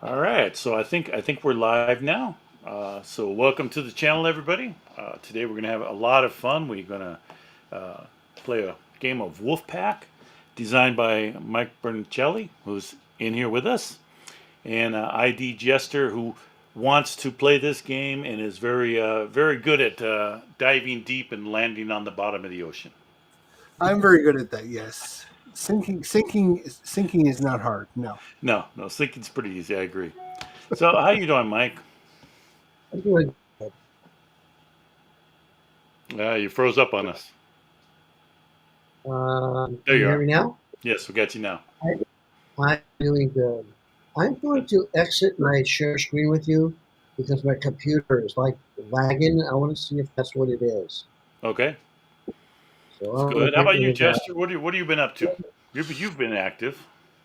All right, so I think we're live now. So welcome to the channel, everybody. Today we're gonna have a lot of fun. We're gonna play a game of WolfPack, designed by Mike Bertucelli, who's in here with us, and IDJester, who wants to play this game and is very good at diving deep and landing on the bottom of the ocean. I'm very good at that. Yes, sinking is not hard. No, No, no, sinking's pretty easy. I agree. So how you doing, Mike? I'm doing good. You froze up on us. There Can you you hear are. me now? Yes, we got you now. I'm doing good. I'm going to exit my share screen with you because my computer is like lagging. I want to see if that's what it is. Okay. So It's I'm going good. to How get about rid you, of that. Jester? What have you been up to? You've been active.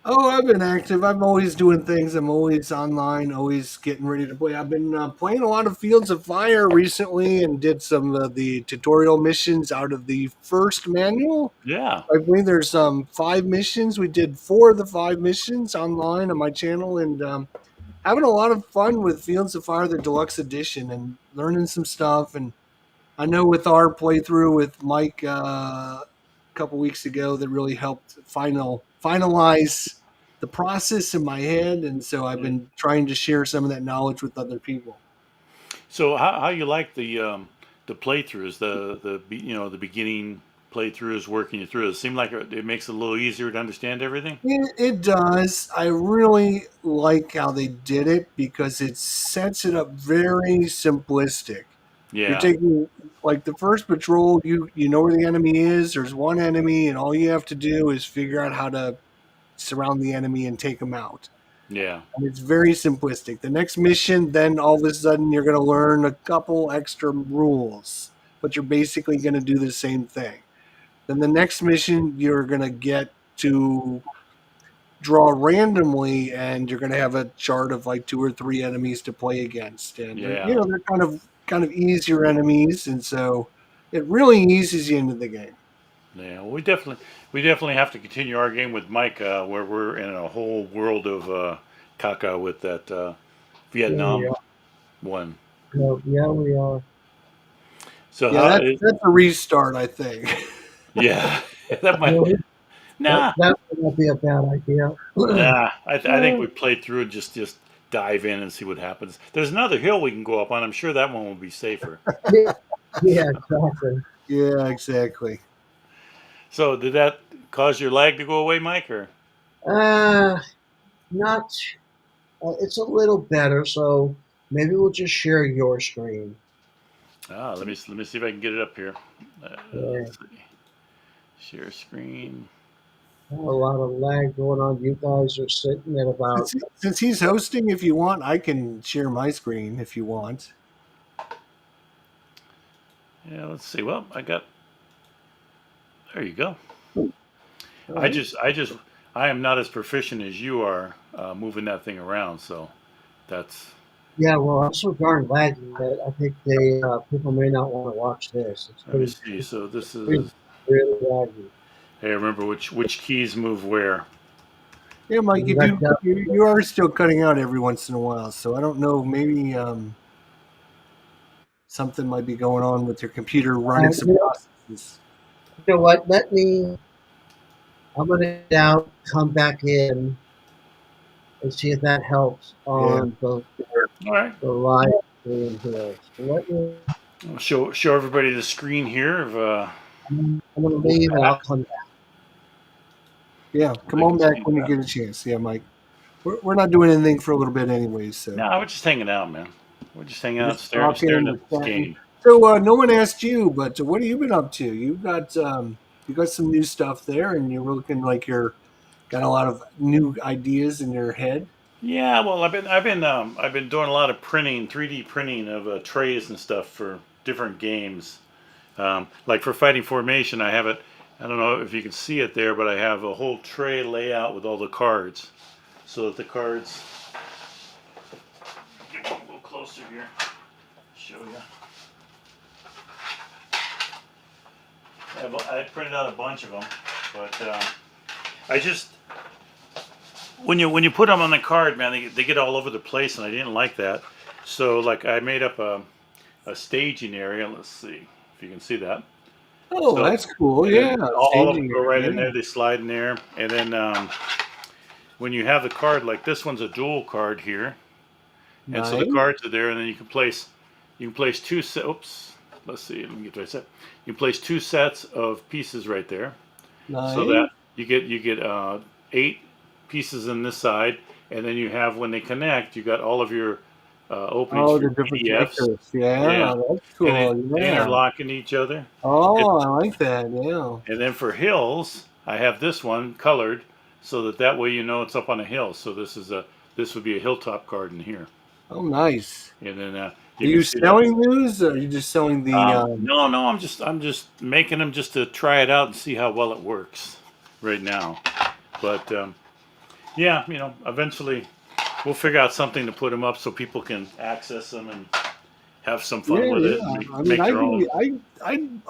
oh, I've been active. I'm always doing things. I'm always online, always getting ready to play. I've been playing a lot of Fields of Fire recently, and did some of the tutorial missions out of the first manual. Yeah. I believe there's 5 missions. We did 4 of the 5 missions online on my channel, and having a lot of fun with Fields of Fire, the deluxe edition, and learning some stuff. And I know with our playthrough with Mike a couple weeks ago, that really helped finalize the process in my head, and so I've Mm. been trying to share some of that knowledge with other people. So how you like the playthroughs, the beginning playthroughs, working you through? It seem like it makes it a little easier to understand everything. It does. I really like how they did it because it sets it up very simplistic. You're Yeah. taking like the first patrol, you know where the enemy is. There's one enemy, and all you have to do is figure out how to surround the enemy and take them out. Yeah. And it's very simplistic. The next mission, then all of a sudden you're going to learn a couple extra rules, but you're basically going to do the same thing. Then the next mission, you're going to get to draw randomly, and you're going to have a chart of like 2 or 3 enemies to play against, and Yeah. they're kind of easier enemies, and so it really eases you into the game. Yeah. We definitely have to continue our game with Mike, where we're in a whole world of caca with that Yeah, we Vietnam are. one. Yeah, we are. So Yeah, how? that's a restart, I think. Yeah. That You might. know, Nah. that would not be a bad idea. Nah, I think we play through and just dive in and see what happens. There's another hill we can go up on. I'm sure that one will be safer. Yeah, yeah, exactly. Yeah, exactly. So did that cause your lag to go away, Mike? Or Uh, not. It's a little better. So maybe we'll just share your screen. let me see if I can get it up here. Yeah, Let's see. Share screen. a lot of lag going on. You guys are sitting at about. Since he's hosting, if you want, I can share my screen if you want. Yeah, let's see. Well, I got. There you go. I uh, just I just I am not as proficient as you are moving that thing around. So that's. Yeah, well, I'm so darn laggy that I think they people may not want to watch this. Let me see. So this Pretty is. really laggy. Hey, remember which keys move where? Yeah, Mike, You got that. you are still cutting out every once in a while, so I don't know. Maybe something might be going on with your computer running some processes. You know what? Let me. I'm gonna get out, come back in, and see if that helps Yeah, on All right. the live stream here. So let me. I'll show everybody the screen here of I'm gonna leave and WolfPack. I'll come back. yeah. So Come they on can back see when you that. get a chance. Yeah, Mike. We're not doing anything for a little bit anyways, No, so we're just hanging out, man. We're just hanging we're out, just staring talking, at this we're chatting. game. So no one asked you, but what have you been up to? You got some new stuff there, and you're looking like you're got a lot of new ideas in your head. Yeah, well, I've been doing a lot of printing, 3D printing of trays and stuff for different games. Like for Fighting Formation, I have it. I don't know if you can see it there, but I have a whole tray layout with all the cards, so that the cards. Get a little closer here. Show you. I printed out a bunch of them, but I just when you put them on the card, man, they get all over the place, and I didn't like that. So like I made up a staging area. Let's see if you can see that. Oh, So that's cool. and then Yeah, all of them staging go right area. in there. They slide in there, and then when you have the card, like this one's a dual card here, and so the Nice, cards are there, and then you can place two set. Oops, let's see. Let me get to set. You can place two sets of pieces right there, so nice. that you get 8 pieces in this side, and then you have when they connect, you got all of your openings Oh, for the your different PDFs. connectors. Yeah, Yeah, that's and cool. they Yeah. interlock in each other. And, Oh, I like that. Yeah. and then for hills, I have this one colored so that way you know it's up on a hill. So this would be a hilltop card in here, Oh, nice. and then Are you can you see that. selling those, or are you just selling the? No, no, I'm just making them just to try it out and see how well it works right now. But yeah, eventually we'll figure out something to put them up so people can access them and have some fun Yeah, with it and yeah. make, I mean, make their own.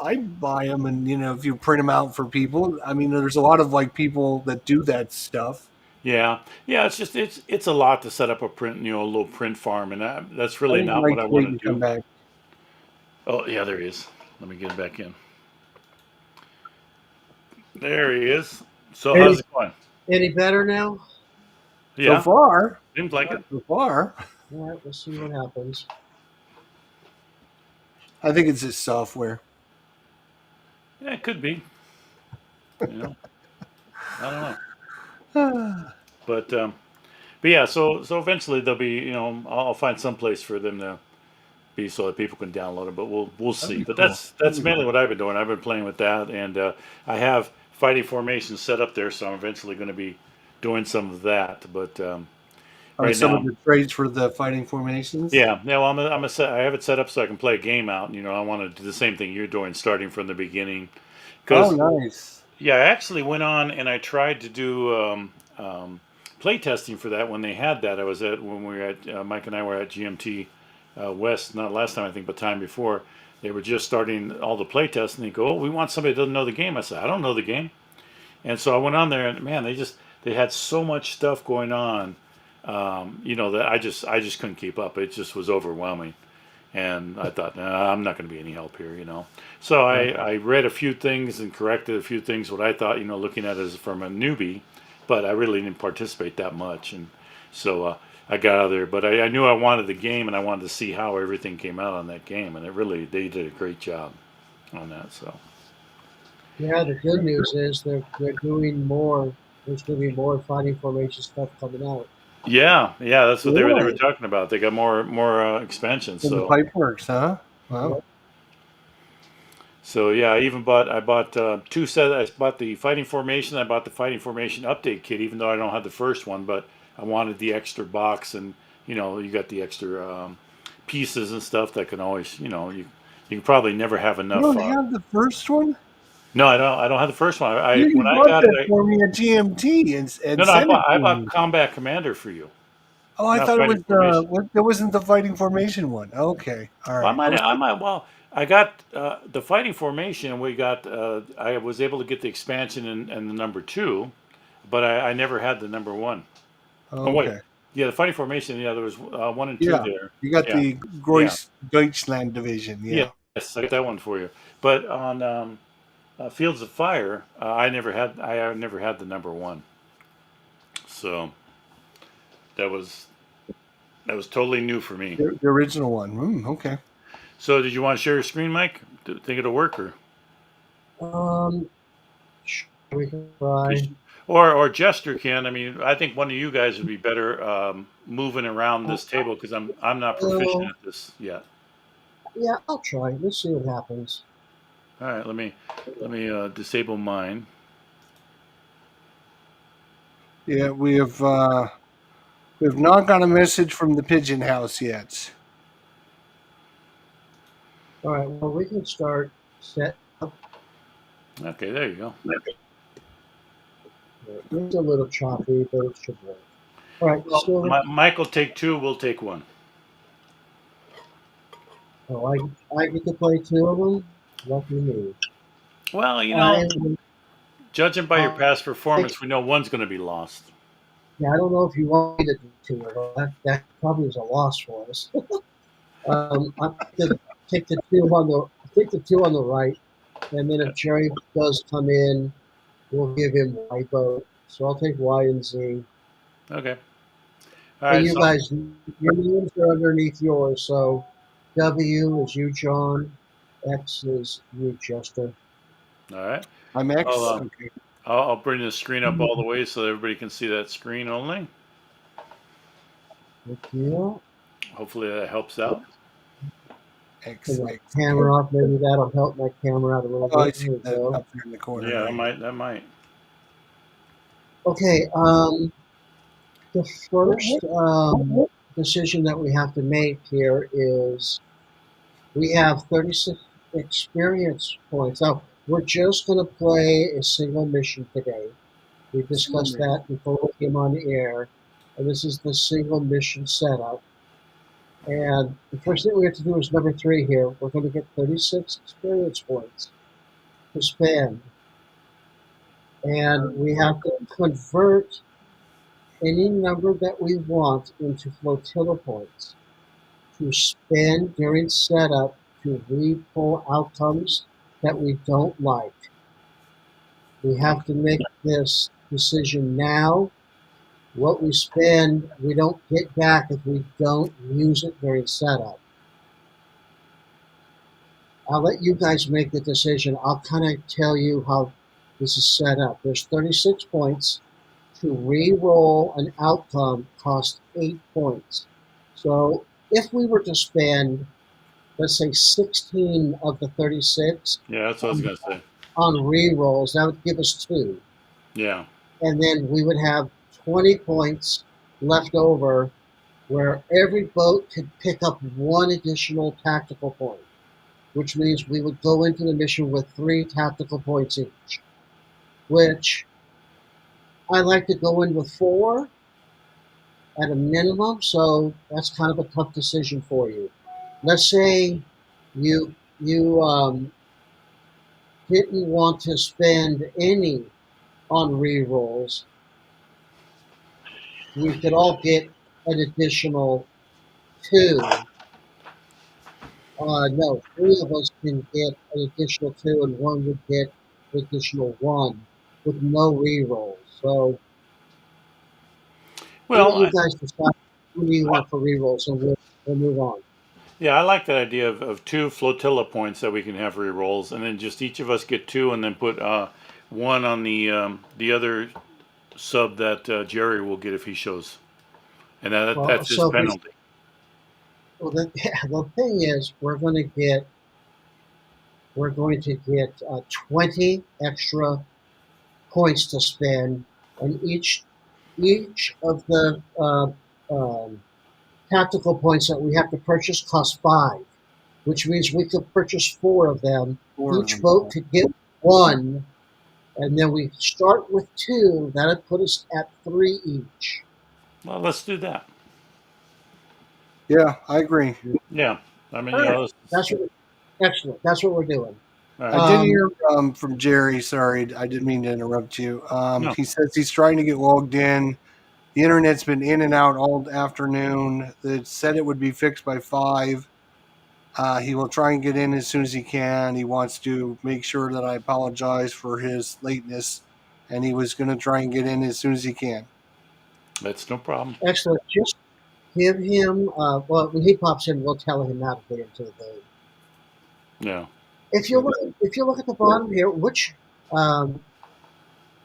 I buy them, and if you print them out for people, I mean, there's a lot of like people that do that stuff. Yeah, yeah. It's a lot to set up a print, a little print farm, and that's I really think not what I Mike's want waiting to to come do. back. Oh yeah, there he is. Let me get him back in. There he is. So Any how's it going? any better now? So Yeah, far, seems like it. so far, All right, we'll see what happens. I think it's just software. Yeah, it could be. You know, I don't know. Oh, But yeah. So eventually there'll be. I'll find some place for them to be so that people can download it. But we'll that'd see. be But cool. that's mainly what I've been doing. I've been playing with that, and I have fighting formations set up there, so I'm eventually going to be doing some of that. But On right some of now, the trades for the fighting formations. yeah, well, I have it set up so I can play a game out. I want to do the same thing you're doing, starting from the beginning. Oh, Because nice. yeah, I actually went on and I tried to do play testing for that when they had that. I was at when we were at Mike and I were at GMT West, not last time I think, but time before. They were just starting all the play tests, and they go, "Oh, we want somebody that doesn't know the game." I said, "I don't know the game," and so I went on there, and man, they had so much stuff going on, that I just couldn't keep up. It just was overwhelming. And I thought, nah, I'm not going to be any help here. So Right. I read a few things and corrected a few things, what I thought, looking at it as from a newbie, but I really didn't participate that much. And so I got out of there. But I knew I wanted the game, and I wanted to see how everything came out on that game. And they did a great job on that. So, Yeah, the good news is they're doing more. There's going to be more fighting formation stuff coming out. yeah, yeah, that's what they were Really? talking about. They got more expansions. In the So, pipe works, huh? Yeah, Wow. yeah, I bought two sets. I bought the fighting formation. I bought the fighting formation update kit, even though I don't have the first one. But I wanted the extra box, and you got the extra pieces and stuff that can always, you can probably never have You enough. don't have the first one? No, I don't. I don't have the first one. I You when I bought got it, that for me at GMT no, and no, sent it I to bought me. Combat Commander for you, Oh, I not thought it fighting was formation. that wasn't the fighting formation one. Okay, all Well, right. I was Well, I got the fighting formation. We got. I was able to get the expansion and the number two, but I never had the number one. Oh wait, okay. yeah, the fighting formation. Yeah, there was one and two Yeah, there. you got Yeah, the yeah, Deutschland division. Yeah. yes, I got that one for you. But on Fields of Fire, I never had the number one. So that was that was totally new for me. The original one. Okay. So did you want to share your screen, Mike? Think it'll work, or Um, we can try. or Jester can? I mean, I think one of you guys would be better moving around this table because I'm not proficient Well, at this yet. yeah, I'll try. Let's see what happens. All right, let me disable mine. Yeah, we've not got a message from the pigeon house yet. All right. Well, we can start set up. Okay, there you go. It's a little choppy, but it should work. All right. Well, So, Mike will take two. We'll take one. oh, I get to play two of them. Lucky me. Well, I judging by your uh, past take, performance, we know one's going to be lost. Yeah, I don't know if you want me to do two of them. That probably is a loss for us. I take the two on the take the two on the right, and then if Jerry does come in, we'll give him Y vote. So I'll take Y and Z. Okay. All And right. you So guys, your names are underneath yours. So W is you, John. X is you, Chester. all right. I'm I'll X. Okay. I'll bring the screen up all the way so everybody can see that screen only. Thank you. Hopefully that helps out. Turn X. my X. camera off. Maybe that'll help my camera out a little Oh, I bit. see There we that go. up there in the corner. Yeah, that Right. might. That might. Okay. The first decision that we have to make here is we have 36 experience points. Now, we're just going to play a single mission today. We Single discussed man. that before we came on the air. And this is the single mission setup. And the first thing we have to do is number 3 here. We're going to get 36 experience points to spend. And we have to convert any number that we want into flotilla points to spend during setup to re-pull outcomes that we don't like. We have to make this decision now. What we spend, we don't get back if we don't use it during setup. I'll let you guys make the decision. I'll kind of tell you how this is set up. There's 36 points. To re-roll an outcome costs 8 points. So if we were to spend, let's say, 16 of the 36 Yeah, that's what I was gonna say. on re-rolls, that would give us 2. Yeah. And then we would have 20 points left over where every boat could pick up 1 additional tactical point, which means we would go into the mission with 3 tactical points each, which I like to go in with 4 at a minimum, so that's kind of a tough decision for you. Let's say you didn't want to spend any on re-rolls. We could all get an additional 2. No, 3 of us can get an additional 2, and 1 would get an additional 1 with no re-rolls. So I'll let Well, you guys decide who you want for re-rolls, and we'll move on. yeah, I like that idea of two flotilla points that we can have re-rolls, and then just each of us get two, and then put one on the other sub that Jerry will get if he shows, and Well, that's his so penalty. well, the thing is, we're going to get 20 extra points to spend, and each of the tactical points that we have to purchase costs 5, which means we could purchase 4 of them. 4 of Each them. boat could get 1, and then we start with 2. That would put us at 3 each. Well, let's do that. Yeah, I agree. Yeah, I mean, All you right, know, that's what, excellent. That's what we're doing. all I right. did Um, hear from Jerry. Sorry, I didn't mean to interrupt you. No, He says he's trying to get logged in. The internet's been in and out all afternoon. It said it would be fixed by 5. He will try and get in as soon as he can. He wants to make sure that I apologize for his lateness, and he was going to try and get in as soon as he can. that's no problem. Excellent. Just give him, well, when he pops in, we'll tell him how to get into the game. Yeah. If you look at the bottom here, um,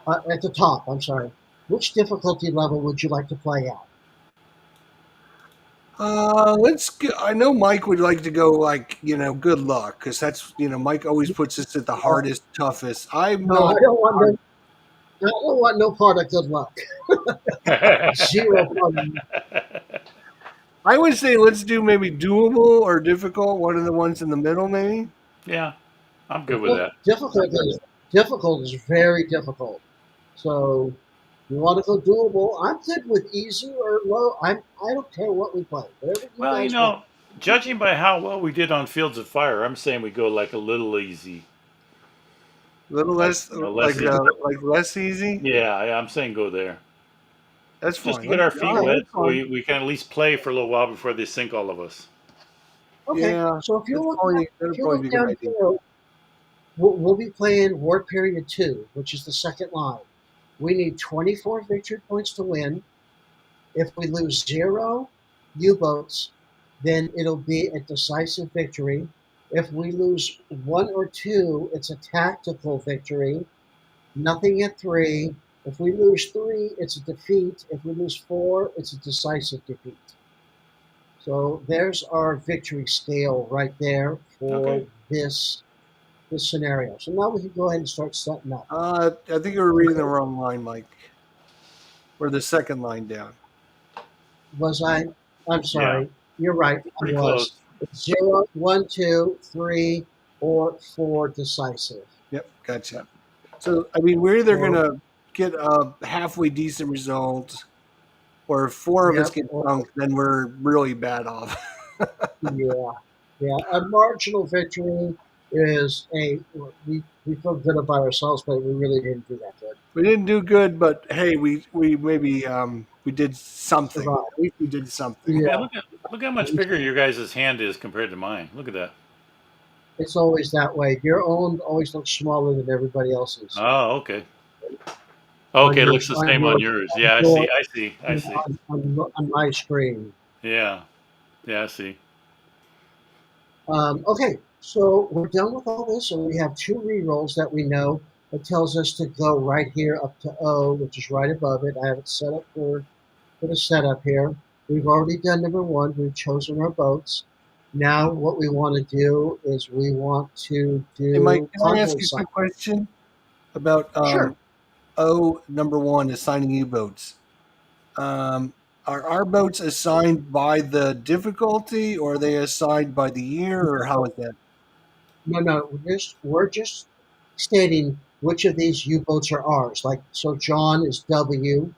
at the top, I'm sorry, which difficulty level would you like to play at? Let's. I know Mike would like to go good luck because that's Mike always puts us at the hardest, toughest. I'm No, not. I don't want no part of good luck. Zero fun. I would say let's do maybe doable or difficult. One of the ones in the middle, maybe. Yeah, I'm good with that. Difficult is very difficult. So you want to go doable? I'm good with easy or low. I don't care what we play. Whatever you Well, guys want. judging by how well we did on Fields of Fire, I'm saying we go like a little easy, A little like less, less easy. like less easy. Yeah, I'm saying go there. That's Just fine. to get our That's, feet all right, wet, that's so fine. we can at least play for a little while before they sink all of us. Okay, Yeah, so that'll if you probably be look a good down idea. here, we'll be playing War Period 2, which is the second line. We need 24 victory points to win. If we lose 0 U-boats, then it'll be a decisive victory. If we lose 1 or 2, it's a tactical victory. Nothing at 3. If we lose 3, it's a defeat. If we lose 4, it's a decisive defeat. So there's our victory scale right there for Okay. this scenario. So now we can go ahead and start setting up. I think you were reading the wrong line, Mike. Or the second line down. Was I? I'm Yeah, sorry. You're right. I pretty was. close. It's 0, 1, 2, 3, or 4 decisive. Yep, gotcha. So, I mean, we're either going Or, to get a halfway decent result, or if 4 of us yep. get Or, dunked, then we're really bad off. yeah. Yeah. A marginal victory is we feel good about ourselves, but we really didn't do that good. We didn't do good, but hey, we maybe we did something. Survive. At least we did something. Man, Yeah. look how much bigger your guys' hand is compared to mine. Look at that. It's always that way. Your own always looks smaller than everybody else's Oh, okay. on Okay, it your looks the same on yours. Yeah, I your see. I see. I see. on my screen. Yeah. Yeah, I see. Okay, so we're done with all this, and we have 2 rerolls that we know. It tells us to go right here up to O, which is right above it. I have it set up for the setup here. We've already done number 1. We've chosen our boats. Now what we want to do is we want to Hey, Mike, do can I ask convoy you a sign. quick question about Sure. O number 1 assigning U-boats? Um, are our boats assigned by the difficulty, or are they assigned by the year, or how is that? No. We're just stating which of these U-boats are ours. Like, so John is W.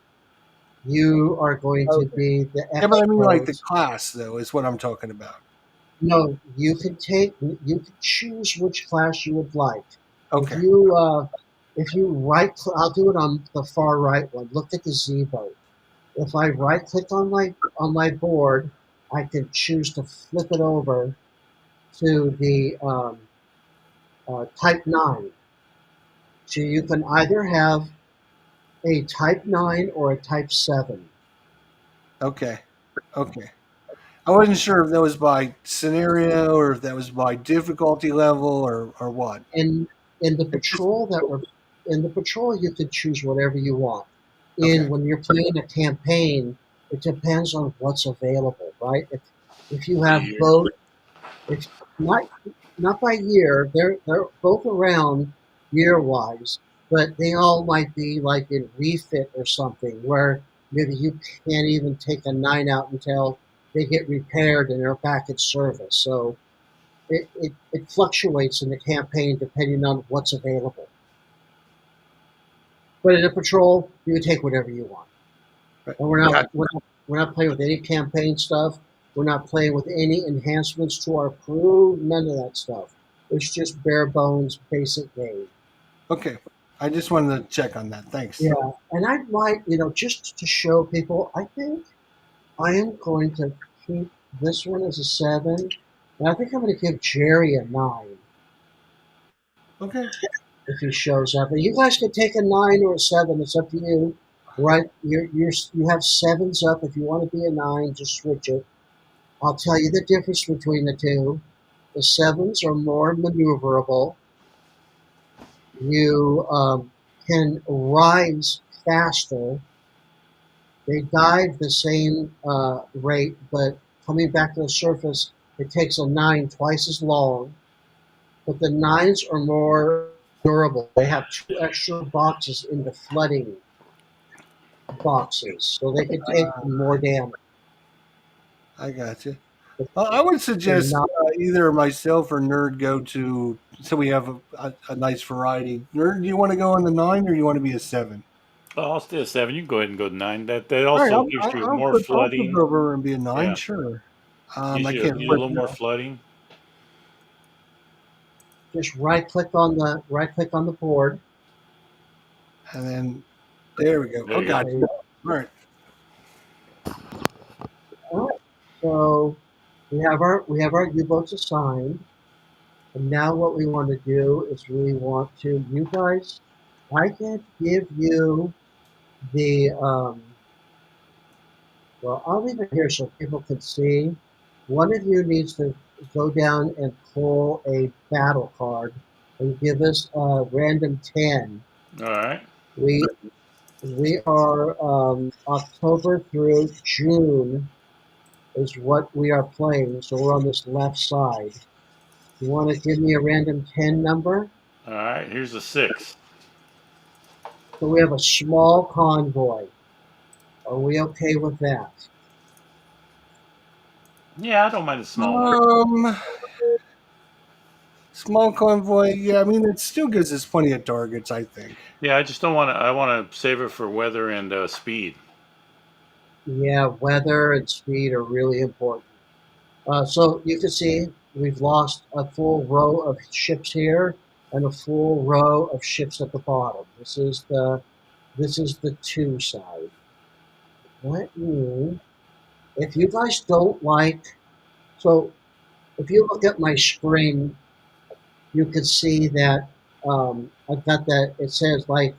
You are going to Okay. be the Yeah, but X I mean like the boat. class though is what I'm talking about. No, you can choose which class you would like. If Okay. you if you I'll do it on the far right one. Look at the Z boat. If I right click on my board, I can choose to flip it over to the Type 9. So you can either have a Type 9 or a Type 7. Okay. Okay. I wasn't sure if that was by scenario or if that was by difficulty level or what. And in the It's just patrol that we're in the patrol, you can choose whatever you want. okay. In when you're playing a campaign, it depends on what's available, right? If you The have year. both, if not not by year, they're both around year wise, but they all might be like in refit or something where maybe you can't even take a 9 out until they get repaired and they're back at service. So it fluctuates in the campaign depending on what's available. But in a patrol, you can take whatever you want. Right. And Got we're not playing with any campaign stuff. We're not playing with any enhancements to our crew. None of that stuff. It's just bare bones, basic game. okay. I just wanted to check on that. Thanks. Yeah, and I might, just to show people, I think I am going to keep this one as a 7, and I think I'm going to give Jerry a 9 Okay. if he shows up. And you guys can take a 9 or a 7. It's up to you. Right? You have 7s up. If you want to be a 9, just switch it. I'll tell you the difference between the two. The 7s are more maneuverable. You can rise faster. They dive the same rate, but coming back to the surface, it takes a 9 twice as long. But the 9s are more durable. They have 2 extra boxes in the flooding boxes, so they can take more damage. I got you. I would They're suggest not. either myself or Nerd go to so we have a nice variety. Nerd, do you want to go on the 9 or you want to be a 7? Oh, I'll stay at 7. You can go ahead and go to 9. That All right, also gives you more I'll flip flooding. over and be a 9. Yeah, Sure. gives I you can't a flip little more now. flooding. Just right click on the board. And then there we go. There Oh, you go. gotcha. All right. So we have our U-boats assigned, and now what we want to do is we want to you guys. I can give you the well, I'll leave it here so people can see. One of you needs to go down and pull a battle card and give us a random 10. All right. We we are October through June is what we are playing, so we're on this left side. You want to give me a random 10 number? All right. Here's a 6. So we have a small convoy. Are we okay with that? Yeah, I don't mind a small one. Small convoy. Yeah, I mean it still gives us plenty of targets. I think. Yeah, I just don't want to. I want to save it for weather and speed. Yeah, weather and speed are really important. So you can see we've lost a full row of ships here and a full row of ships at the bottom. This is the 2 side. Let me, if you guys don't like, so if you look at my screen, you can see that I've got that, it says like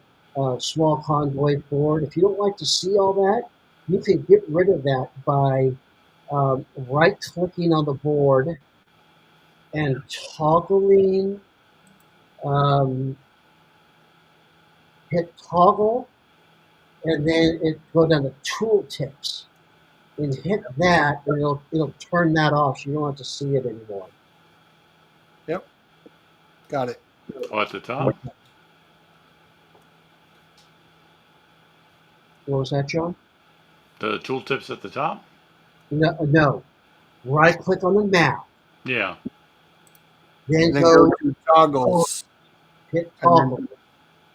small convoy forward. If you don't like to see all that, you can get rid of that by right clicking on the board and toggling, um, hit toggle, and then it go down to tooltips and hit that, and it'll turn that off, so you don't have to see it anymore. Yep. Got it. Oh, at the top. What was that, John? The tooltips at the top. No, no. Right click on the map, Yeah. then And then go go to toggles. hit And toggle. then,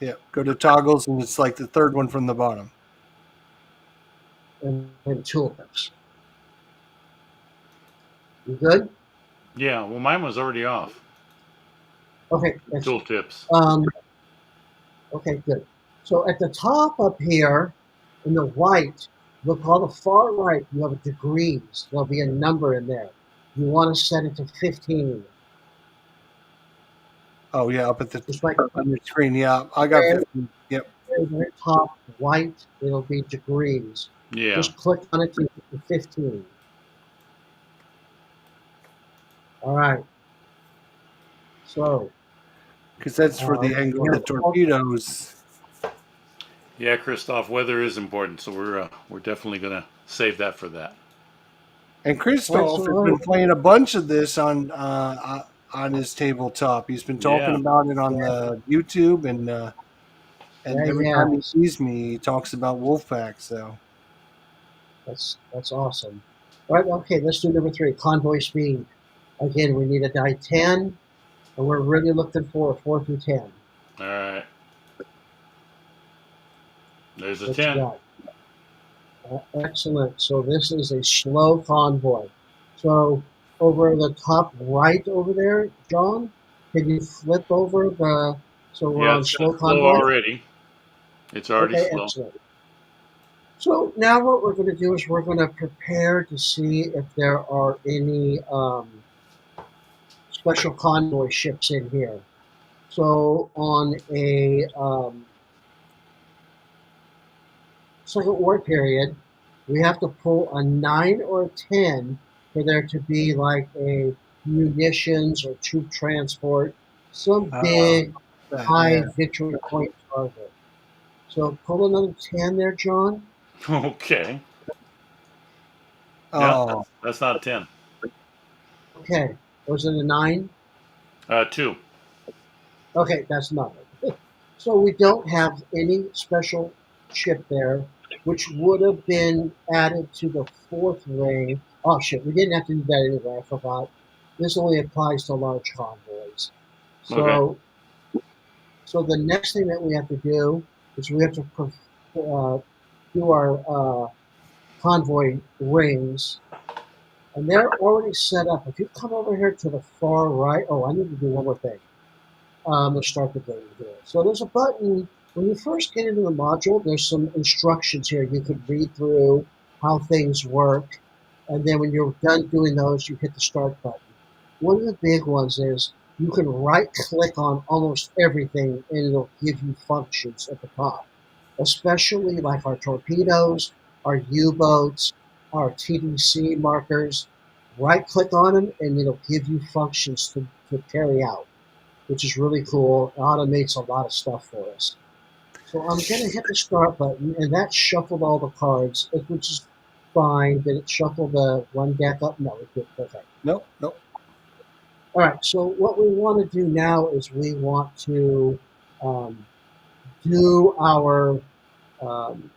yeah, go to toggles, and it's like the third one from the bottom. And tooltips. You good? Yeah. Well, mine was already off. Okay. Excellent. Tooltips. Okay, good. So at the top up here in the white, look on the far right, you have a degrees. There'll be a number in there. You want to set it to 15. Oh yeah, up at the Just like on your screen. Yeah, I got there, 15. Yep. at the top white, it'll be degrees. Yeah. Just click on it to 15. All right. So Because that's for the angle of the torpedoes. Yeah, Christoph. Weather is important, so we're definitely gonna save that for that. And Christoph has been playing a bunch of this on his tabletop. He's been talking Yeah. about it on the YouTube, and every time he yes. sees me, he talks about WolfPack. So That's awesome. All right, okay, let's do number 3, convoy speed. Again, we need a die 10, and we're really looking for 4 through 10. All right. There's a What 10. you got? Excellent. So this is a slow convoy. So over the top right over there, John, can you flip over the, so we're Yeah, on it's slow slow convoy? already. It's already Okay, slow. excellent. So now what we're going to do is we're going to prepare to see if there are any special convoy ships in here. So on a second war period, we have to pull a 9 or a 10 for there to be like a munitions or troop transport, some big high victory point target. So pull another 10 there, John. Okay. Yeah, oh, that's not a 10. Okay, was it a 9? 2. Okay, that's not it. So we don't have any special ship there, which would have been added to the 4th ring. Oh shit, we didn't have to do that anyway, I forgot. This only applies to large convoys. Okay. So the next thing that we have to do is we have to do our convoy rings, and they're already set up. If you come over here to the far right, oh, I need to do one more thing. Let's start the game here. So there's a button. When you first get into the module, there's some instructions here you could read through how things work. And then when you're done doing those, you hit the start button. One of the big ones is you can right click on almost everything and it'll give you functions at the top, especially like our torpedoes, our U-boats, our TDC markers. Right click on them and it'll give you functions to carry out, which is really cool. It automates a lot of stuff for us. So I'm going to hit the start button, and that shuffled all the cards, which is fine. Did it shuffle the one deck up? No, it didn't. Okay. Nope, nope. All right. So what we want to do now is we want to um, do our. Um,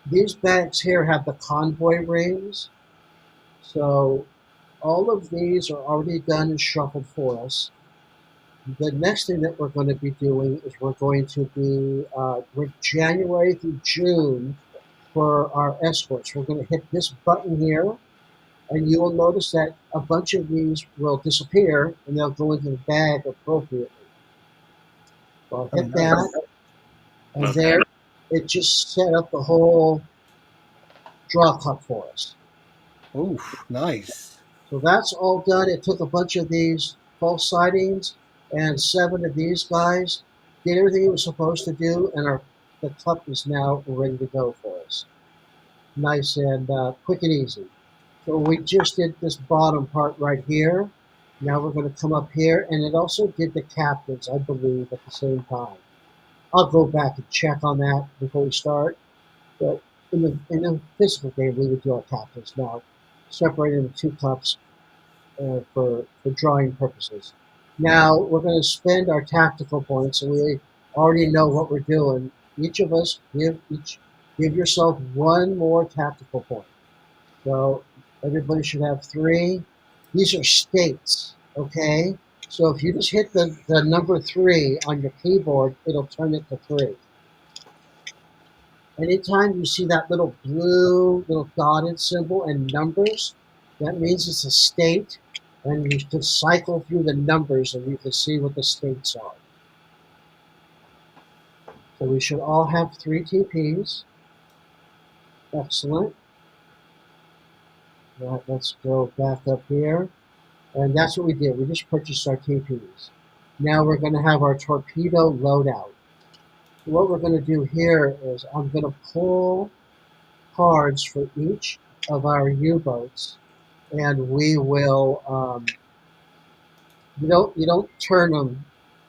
these bags here have the convoy rings. So all of these are already done and shuffled for us. The next thing that we're going to be doing is we're going to be with January through June for our escorts. We're going to hit this button here, and you will notice that a bunch of these will disappear and they'll go into the bag appropriately. So I'll hit that, and Okay. there it just set up the whole draw cup for us. Oof, nice. So that's all done. It took a bunch of these false sightings and 7 of these guys, did everything it was supposed to do, and the cup is now ready to go for us. Nice and quick and easy. So we just did this bottom part right here. Now we're going to come up here, and it also did the captains, I believe, at the same time. I'll go back and check on that before we start. But in the physical game, we would do our captains now, separating the 2 cups for drawing purposes. Now we're going to spend our tactical points, and we already know what we're doing. Each of us give yourself 1 more tactical point. So everybody should have 3. These are states, okay? So if you just hit the number 3 on your keyboard, it'll turn it to 3. Anytime you see that little blue little dotted symbol and numbers, that means it's a state, and you can cycle through the numbers and you can see what the states are. So we should all have 3 TPs. Excellent. Right, let's go back up here. And that's what we did. We just purchased our TPs. Now we're going to have our torpedo loadout. So what we're going to do here is I'm going to pull cards for each of our U-boats, and we will. You don't turn them.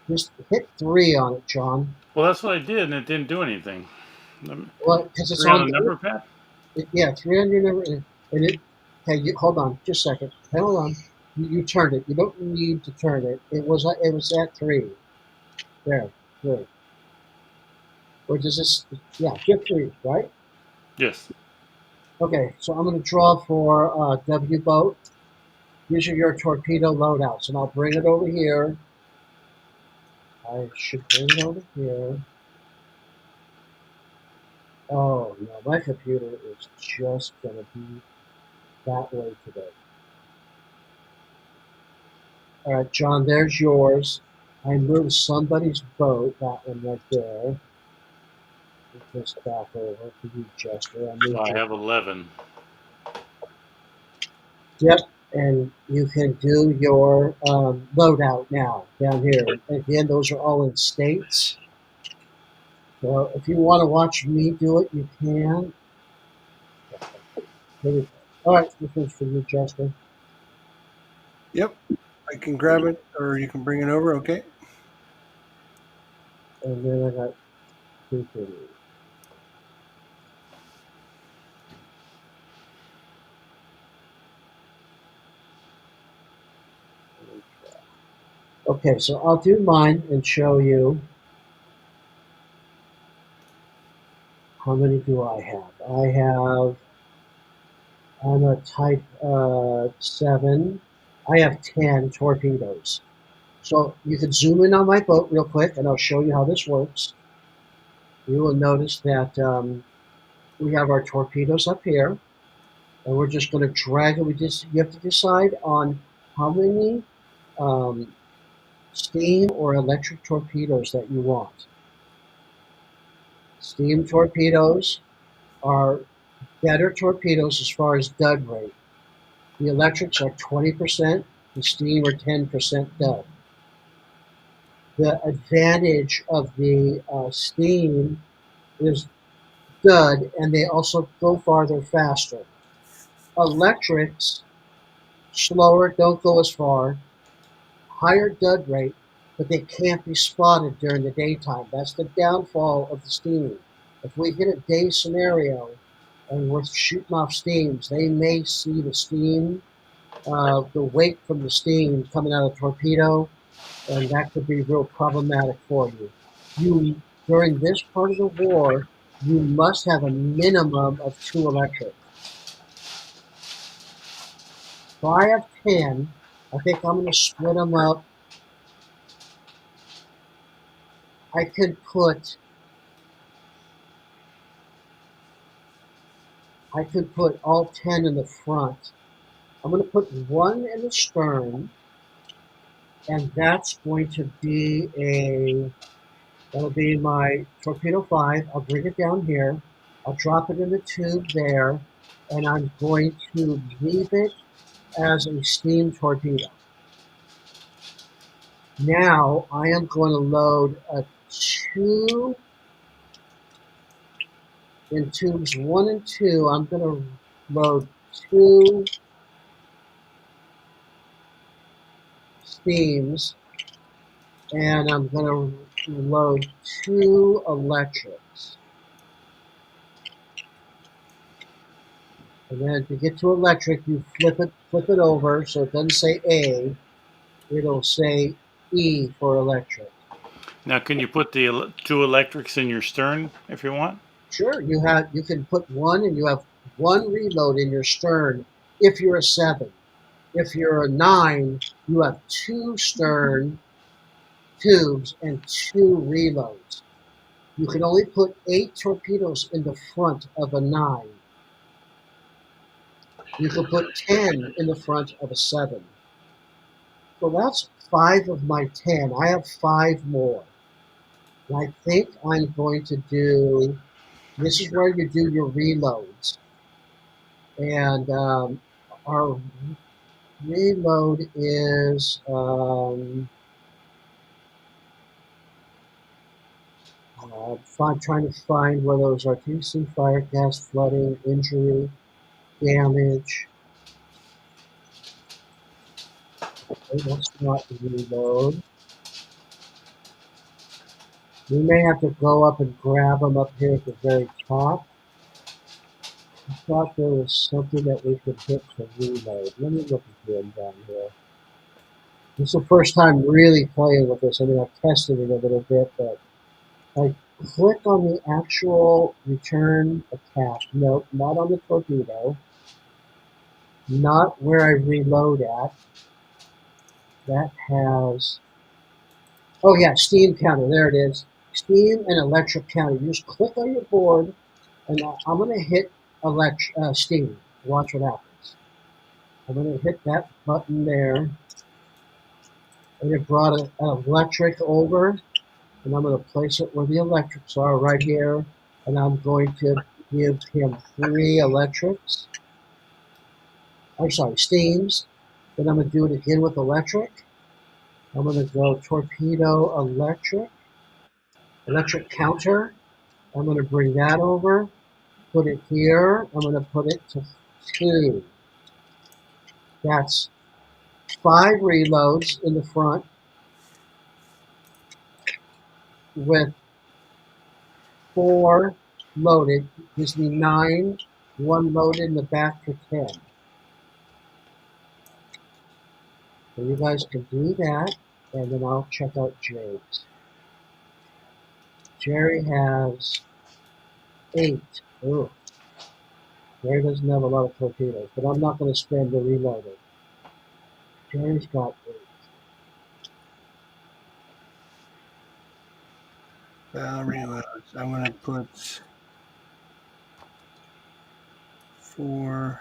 Just hit 3 on it, John. Well, that's what I did, and it didn't do anything. Well, because it's 3 on on the number pad? yeah, 3 on your number, and it. Okay, hold on, just a second. Hold on. You turned it. You don't need to turn it. It was at 3. There, 3. Or does this? Yeah, get 3, right? Yes. Okay, so I'm going to draw for W boat. These are your torpedo loadouts, and I'll bring it over here. I should bring it over here. Oh, no, my computer is just going to be that way today. All right, John, there's yours. I moved somebody's boat, that one right there. Put this back over to you, Jester. I have 11. Yep, and you can do your loadout now down here. Again, those are all in states. So if you want to watch me do it, you can. All right, this one's for you, Jester. Yep. I can grab it, or you can bring it over. Okay. And then I got 2 for you. Okay, so I'll do mine and show you. How many do I have? I'm a type 7. I have 10 torpedoes. So you can zoom in on my boat real quick, and I'll show you how this works. You will notice that we have our torpedoes up here, and we're just going to drag it. You have to decide on how many steam or electric torpedoes that you want. Steam torpedoes are better torpedoes as far as dud rate. The electrics are 20%, the steam are 10% dud. The advantage of the steam is dud, and they also go farther faster. Electrics, slower, don't go as far, higher dud rate, but they can't be spotted during the daytime. That's the downfall of the steam. If we hit a day scenario and we're shooting off steams, they may see the steam, the wake from the steam coming out of the torpedo, and that could be real problematic for you. During this part of the war, you must have a minimum of 2 electric. So I have 10. I think I'm going to split them up. I could put all 10 in the front. I'm going to put 1 in the stern, and that's going to be that'll be my torpedo 5. I'll bring it down here. I'll drop it in the tube there, and I'm going to leave it as a steam torpedo. Now I am going to load a 2 in tubes 1 and 2. I'm going to load 2 steams, and I'm going to load 2 electrics. And then to get to electric, you flip it over so it doesn't say A, it'll say E for electric. Now, can you put the 2 electrics in your stern if you want? Sure, you can put 1, and you have 1 reload in your stern if you're a 7. If you're a 9, you have 2 stern tubes and 2 reloads. You can only put 8 torpedoes in the front of a 9. You can put 10 in the front of a 7. So that's 5 of my 10. I have 5 more. And I think I'm going to do, this is where you do your reloads. And our reload is, trying to find where those are. TC, fire, gas, flooding, injury, damage. Okay, let's not reload. We may have to go up and grab them up here at the very top. I thought there was something that we could hit to reload. Let me look again down here. This is the first time really playing with this. I mean, I've tested it a little bit, but I click on the actual return attack. Nope, not on the torpedo. Not where I reload at. That has, oh yeah, steam counter. There it is. Steam and electric counter. You just click on your board, and I'm going to hit steam. Watch what happens. I'm going to hit that button there. And it brought an electric over, and I'm going to place it where the electrics are right here. And I'm going to give him 3 electrics. I'm sorry, steams. Then I'm going to do it again with electric. I'm going to go torpedo electric counter. I'm going to bring that over, put it here. I'm going to put it to 2. That's 5 reloads in the front with 4 loaded. Gives me 9, 1 loaded in the back for 10. So you guys can do that, and then I'll check out Jerry's. Jerry has 8. Ooh. Jerry doesn't have a lot of torpedoes, but I'm not going to spend the reloading. Jerry's got 8. Reloads. I'm going to put 4.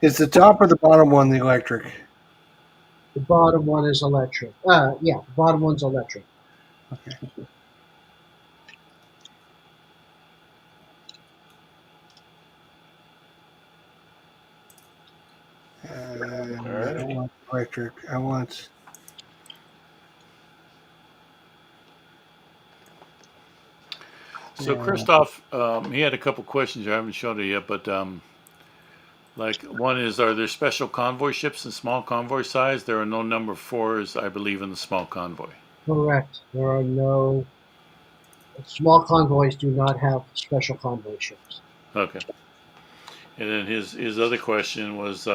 Is the top or the bottom one the electric? The bottom one is electric. Yeah, the bottom one's electric. Okay. I don't want electric. I want. So Christoph, he had a couple questions. I haven't shown it yet, but like one is, are there special convoy ships in small convoy size? There are no number fours, I believe, in the small convoy. Correct. There are no small convoys. Do not have special convoy ships. Okay. And then his other question was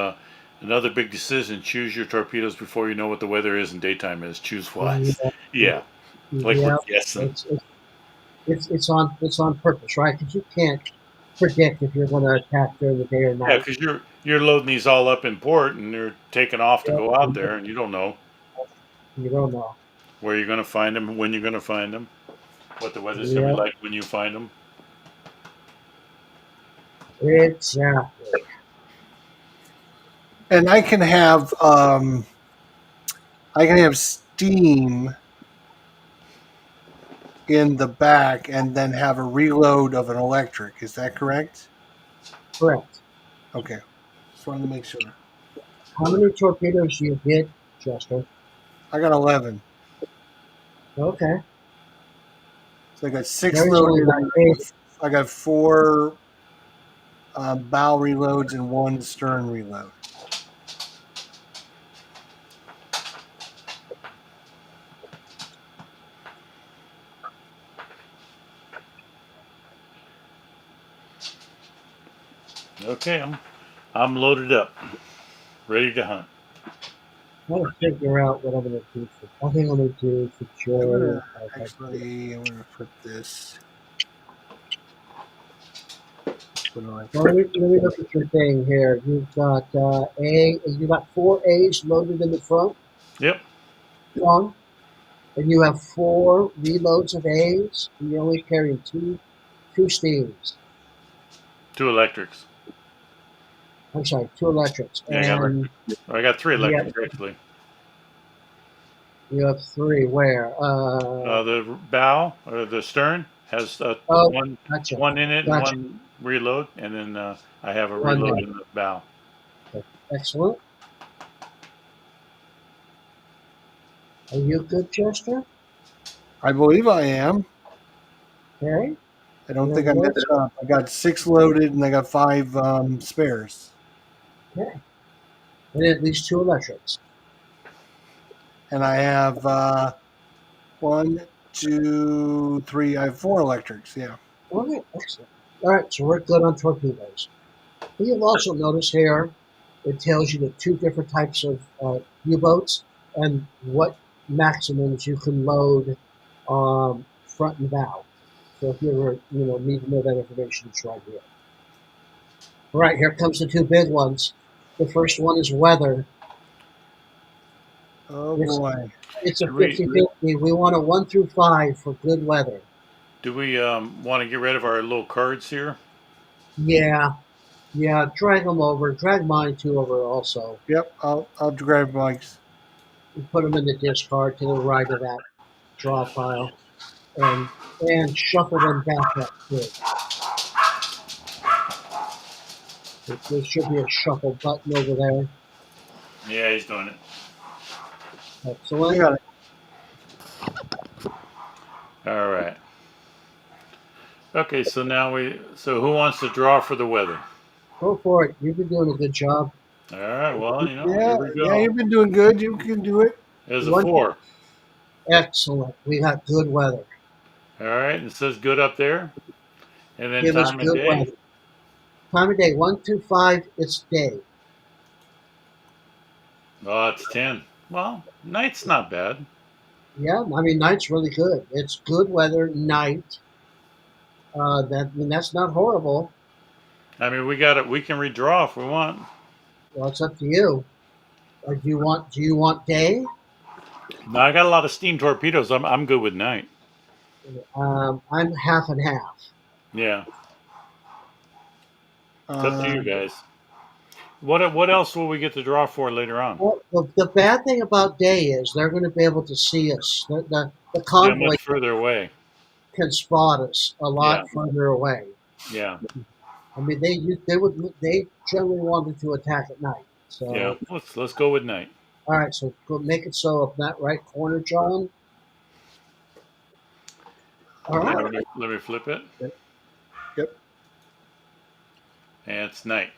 another big decision: choose your torpedoes before you know what the weather is and daytime is. Choose wise. Yeah, like we're Yeah, guessing. it's on purpose, right? Because you can't predict if you're going to attack during the day or Yeah, night. because you're loading these all up in port and you're taking off to Yeah, go out there, and you don't know you don't know. where you're going to find them, when you're going to find them, what the weather's going to Yeah, be like when you find them. exactly. And I can have steam in the back and then have a reload of an electric. Is that correct? Correct. Okay. Just wanted to make sure. How many torpedoes do you get, Chester? I got 11. Okay. So I got 6 There's only loaded. like 8. I got 4 bow reloads and 1 stern reload. Okay, I'm loaded up, ready to hunt. I'm trying to figure out what I'm going to do for. I think I'm going to do for Joe. I'm gonna put this. Let me look at your thing here. You've got you got 4 A's loaded in the Yep, front, and you have 4 reloads of A's, and you're only carrying two steams. 2 electrics. I'm sorry, 2 electrics, Yeah, I got and electric. I got 3 you have, electrics actually. you have 3. Where? The bow or the stern has Oh, one gotcha, one in it and gotcha. one reload, and then I have a One reload there. in the bow. Okay. Excellent. Are you good, Chester? I believe I am. Okay. I don't think I messed up. I got 6 loaded and I got 5 spares. Okay. And at least 2 electrics. And I have 1, 2, 3. I have 4 electrics. Yeah. Okay, excellent. All right, so we're good on torpedoes. You'll also notice here it tells you the 2 different types of U-boats and what maximums you can load front and bow. So if you ever need to know that information, it's right here. All right, here comes the 2 big ones. The first one is weather. Oh It's, boy. it's a Do we 50-50. We want a 1 through 5 for good weather. do we want to get rid of our little cards here? Yeah, yeah, drag them over. Drag mine too over also. Yep. I'll grab Mike's. And put them in the discard to the right of that draw pile. And shuffle them back up too. There should be a shuffle button over there. Yeah, he's doing it. I Excellent. got it. All right. Okay, so now so who wants to draw for the weather? Go for it. You've been doing a good job. All right, well, Yeah. here we Yeah. go. You've been doing good. You can do it. There's a One, 4. excellent. We got good weather. All right, it says good up there. And then Give us time of good day. weather. Time of day 1 through 5. It's day. Oh, it's 10. Well, night's not bad. Yeah, I mean night's really good. It's good weather night. That's not horrible. I mean, we got it. We can redraw if we want. Well, it's up to you. Or do you want day? No, I got a lot of steam torpedoes. I'm good with night. I'm half and half. Yeah, it's up to Uh, you guys. What else will we get to draw for later on? Well, the bad thing about day is they're going to be able to see us. The Yeah, convoy much further away. can spot us a Yeah, lot further away. yeah, I mean, they generally wanted to attack at night. yeah. So, Let's go with night. all right, so go make it so up that right corner, John. All Yeah, right, let me flip it, Yep. and it's night.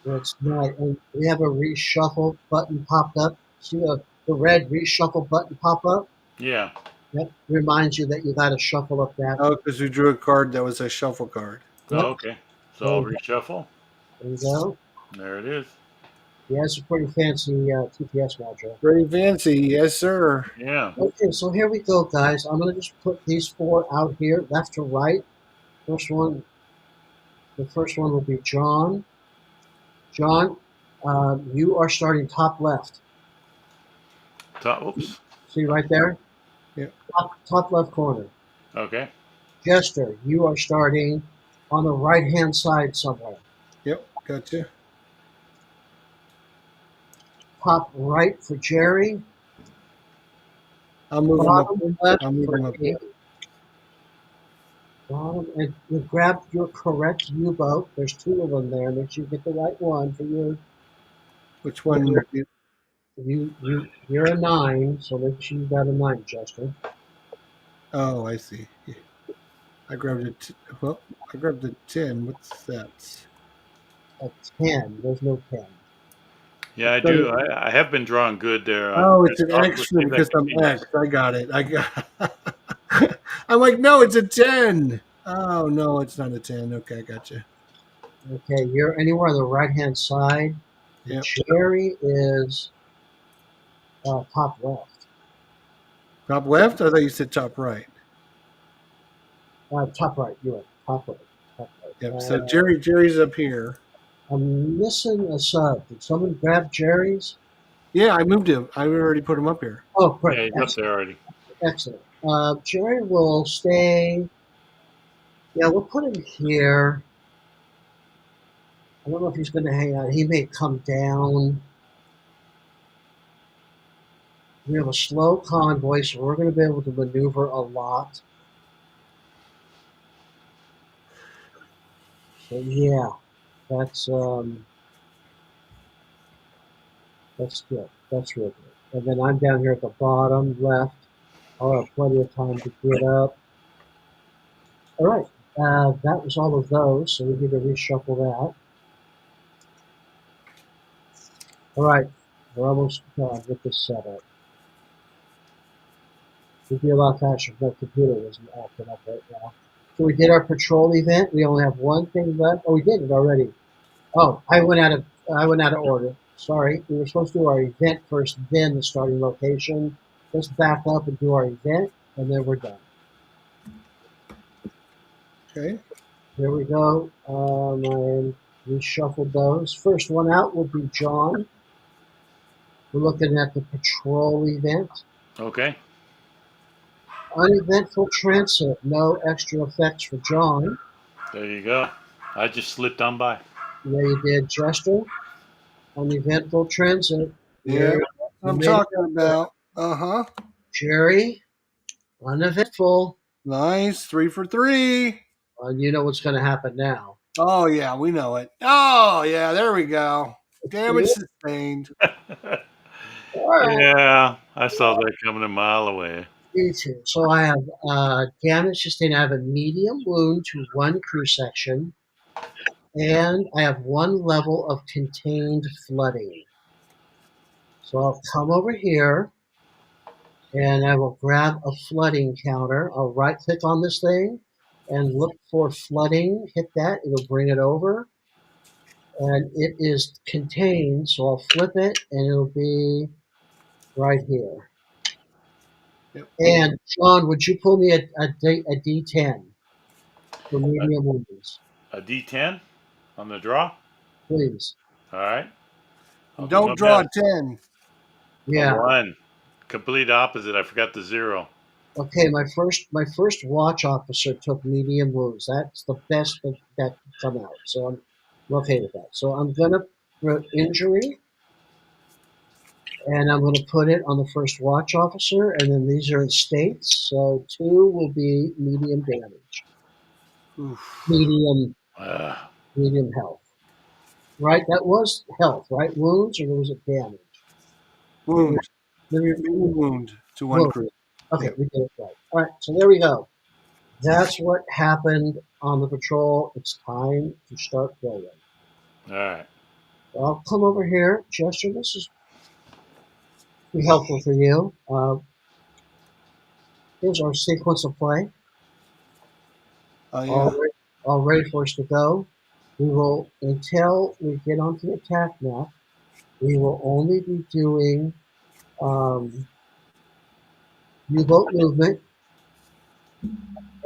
it's night, and we have a reshuffle button popped up. See the red reshuffle button pop up? Yeah. That reminds you that you got to shuffle up that. Oh, because we drew a card that was a shuffle card. Oh, Yep, okay. So there I'll you go. reshuffle. There you go. There it is. Yeah, it's a pretty fancy TPS module. Very fancy, yes, sir. Yeah. Okay, so here we go, guys. I'm going to just put these four out here, left to right. First one, the first one will be John. John, you are starting top left. Oops. See right there? Yep. Top left corner. Okay. Jester, you are starting on the right-hand side somewhere. Yep. Gotcha. Top right for Jerry. I'll move them up. Bottom left I'll move for them up. me. Bottom, and you grab your correct U-boat. There's two of them there. Make sure you get the right one for your. Which one? You're a 9, so make sure you got a 9, Jester. Oh, I see. Yeah. I grabbed it. Well, I grabbed the 10. What's that? A 10. There's no 10. Yeah, I do. I have been drawing good there. Oh, it's an Let's extra see if that because I'm continues. X. I got it. I got. I'm like, no, it's a 10. Oh no, it's not a 10. Okay, I gotcha. Okay, you're anywhere on the right-hand side. Yep. Jerry is top left. Top left? I thought you said top right. Top right. You're right. Top right. Top right. Yep. So Jerry's up here. I'm missing a sub. Did someone grab Jerry's? Yeah, I moved him. I already put him up here. Oh, Yeah, great. he's up there already. Excellent. Jerry will stay. Yeah, we'll put him here. I don't know if he's going to hang out. He may come down. We have a slow convoy, so we're going to be able to maneuver a lot. So yeah, that's good. That's real good. And then I'm down here at the bottom left. I'll have plenty of time to get up. All right, that was all of those, so we need to reshuffle that. All right, we're almost done with this setup. It'd be a lot faster if my computer wasn't acting up right now. So we did our patrol event. We only have one thing left. Oh, we did it already. Oh, I went out of order. Sorry. We were supposed to do our event first, then the starting location. Let's back up and do our event, and then we're done. Okay. Here we go. I reshuffled those. First one out will be John. We're looking at the patrol event. Okay. Uneventful transit. No extra effects for John. There you go. I just slipped on by. Yeah, you did, Jester. Uneventful transit. Yeah, Here, I'm talking about. Uh-huh. Jerry. Uneventful. Nice. 3 for 3. You know what's going to happen now. Oh yeah, we know it. Oh yeah, there we go. Damage sustained. All right. Yeah, I saw that coming a mile away. Me too. So I have damage sustained. I have a medium wound to one crew section, and I have one level of contained flooding. So I'll come over here, and I will grab a flooding counter. I'll right-click on this thing and look for flooding. Hit that. It'll bring it over. And it is contained, so I'll flip it, and it'll be right here. Yep. And John, would you pull me a D10 for medium wounds, A D10 on the draw. please? All right. Don't draw a 10. Yeah. A 1. Complete opposite. I forgot the 0. Okay. My first watch officer took medium wounds. That's the best that could come out. So I'm okay with that. So I'm gonna wrote injury, and I'm going to put it on the first watch officer, and then these are in states. So 2 will be medium damage, Oof. medium Uh, medium health. Right? That was health, right? Wounds, or was it damage? Wound. Let me- Maybe wound to one wound. crew. Okay, Yeah. we did it right. All right, so there we go. That's what happened on the patrol. It's time to start building. all right. So I'll come over here. Chester, this is be helpful for you. Here's our sequence of play. Oh All yeah. ready, all ready for us to go. We will, until we get onto the attack map, we will only be doing U-boat movement,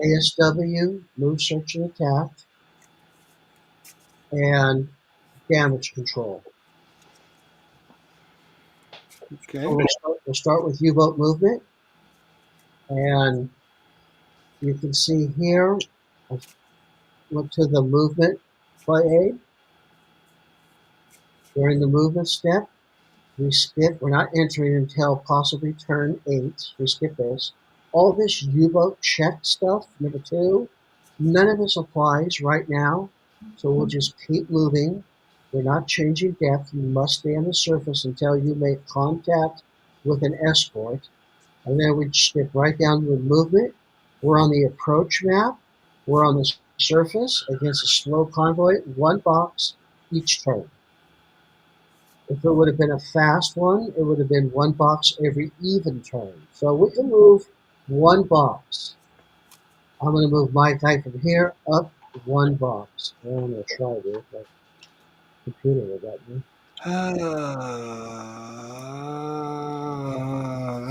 ASW, move, search, and attack, and damage control. So Okay. we'll start with U-boat movement, and you can see here, I went to the movement play aid. During the movement step, we skip, we're not entering until possibly turn 8. We skip this. All this U-boat check stuff, number 2, none of this applies right now. So we'll just keep moving. We're not changing depth. You must stay on the surface until you make contact with an escort. And then we skip right down to the movement. We're on the approach map. We're on the surface against a slow convoy, 1 box each turn. If it would have been a fast one, it would have been 1 box every even turn. So we can move 1 box. I'm going to move my guy from here up 1 box. And I'm going to try this. My computer will let me.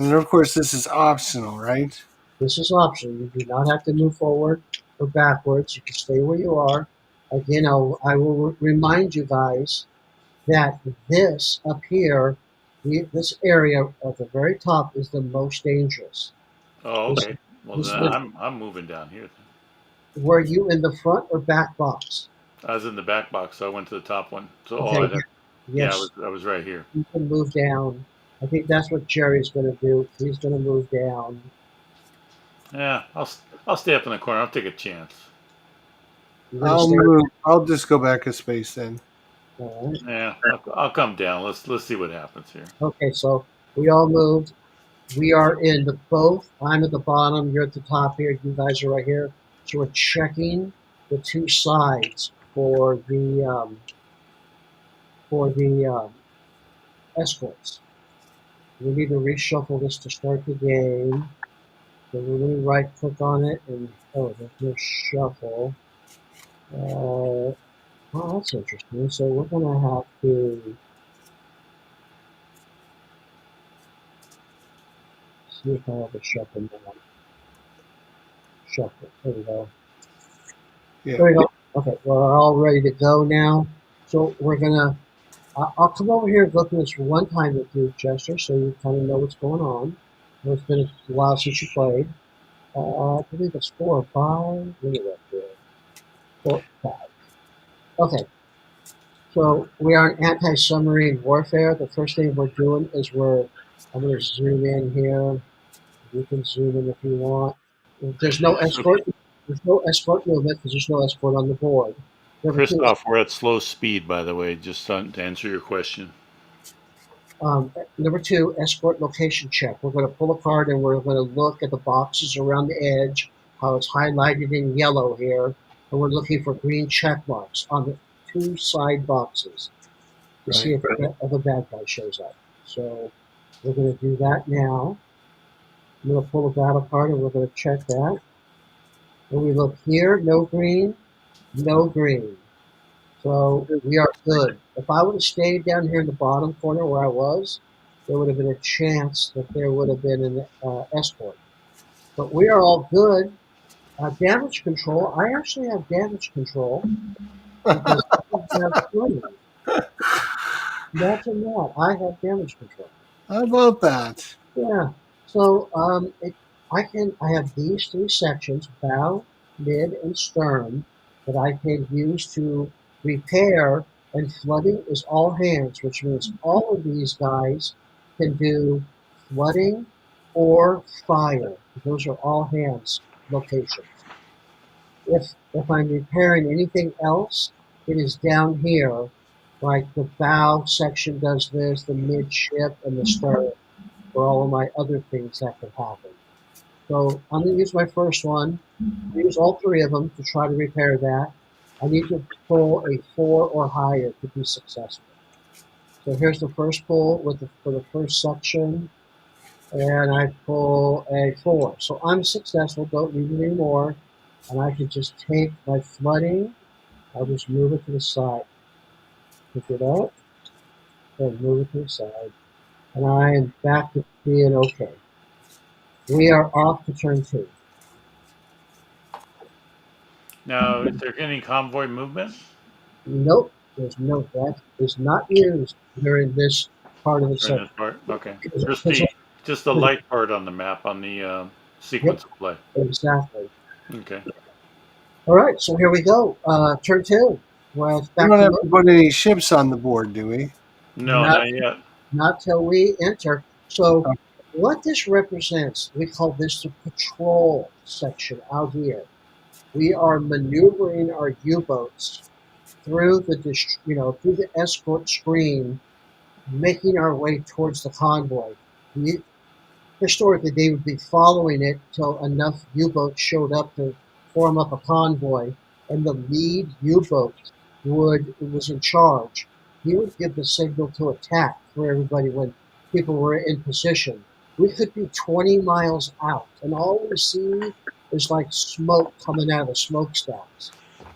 And of course, this is optional, right? This is optional. You do not have to move forward or backwards. You can stay where you are. Again, I will remind you guys that this up here, this area at the very top is the most dangerous. Oh, This, okay. Well, this then is I'm moving down here. were you in the front or back box? I was in the back box, so I went to the top one. So, oh, Okay, yeah, yes, I was right here. you can move down. I think that's what Jerry's going to do. He's going to move down. Yeah, I'll stay up in the corner. I'll take a chance. You're going to stay. I'll just go back a space then. All right. Yeah, I'll come down. Let's see what happens here. Okay, so we all moved. We are in the both. I'm at the bottom. You're at the top here. You guys are right here. So we're checking the 2 sides for the escorts. We need to reshuffle this to start the game. So we're going to right click on it and there's no shuffle. Oh, that's interesting. So we're going to have to see if I have a shuffle now. Shuffle. There we go. Yeah. There we go. Okay, we're all ready to go now. So we're going to I'll come over here and go through this one time with you, Chester, so you kind of know what's going on. It's been a while since you played. I believe it's 4 or 5. Look at that here. 4, 5. Okay, so we are in anti-submarine warfare. The first thing we're doing is I'm going to zoom in here. You can zoom in if you want. There's no So, escort. There's no escort movement because there's no escort on the board. Number 2 is Christoph, we're at slow speed, by the way, just to answer your question. Number 2, escort location check. We're going to pull a card and we're going to look at the boxes around the edge, how it's highlighted in yellow here, and we're looking for green check marks on the 2 side boxes to see if a bad guy shows up. So we're going to do that now. I'm going to pull a battle card and we're going to check that. When we look here, no green, no green. So we are good. If I would have stayed down here in the bottom corner where I was, there would have been a chance that there would have been an escort. But we are all good. Damage control. I actually have damage control because I have 3. Imagine that. I have damage control. How about that? Yeah. So I have these 3 sections, bow, mid, and stern, that I can use to repair And flooding is all hands, which means all of these guys can do flooding or fire. Those are all hands locations. If I'm repairing anything else, it is down here, like the bow section does this, the midship, and the stern for all of my other things that could happen. So I'm going to use my first one. Use all three of them to try to repair that. I need to pull a 4 or higher to be successful. So here's the first pull for the first section, and I pull a 4. So I'm successful, don't need any more, and I can just take my flooding, I'll just move it to the side. Pick it up, and move it to the side, and I am back to being okay. We are off to turn 2. Now, is there any convoy movement? Nope, that is not used during this part of the During session. this part? Okay. Just Because- the just the light part on the map on the Yep, sequence of play. exactly. Okay. All right, so here we go. Turn 2. Well, it's We back don't to have to put any ships on the board, do we? No, not not yet. not till we enter. So Oh, what this represents, we call this the patrol section out here. We are maneuvering our U-boats through through the escort screen, making our way towards the convoy. We, historically, they would be following it till enough U-boats showed up to form up a convoy, and the lead U-boat was in charge. He would give the signal to attack for everybody when people were in position. We could be 20 miles out, and all we see is like smoke coming out of the smokestacks.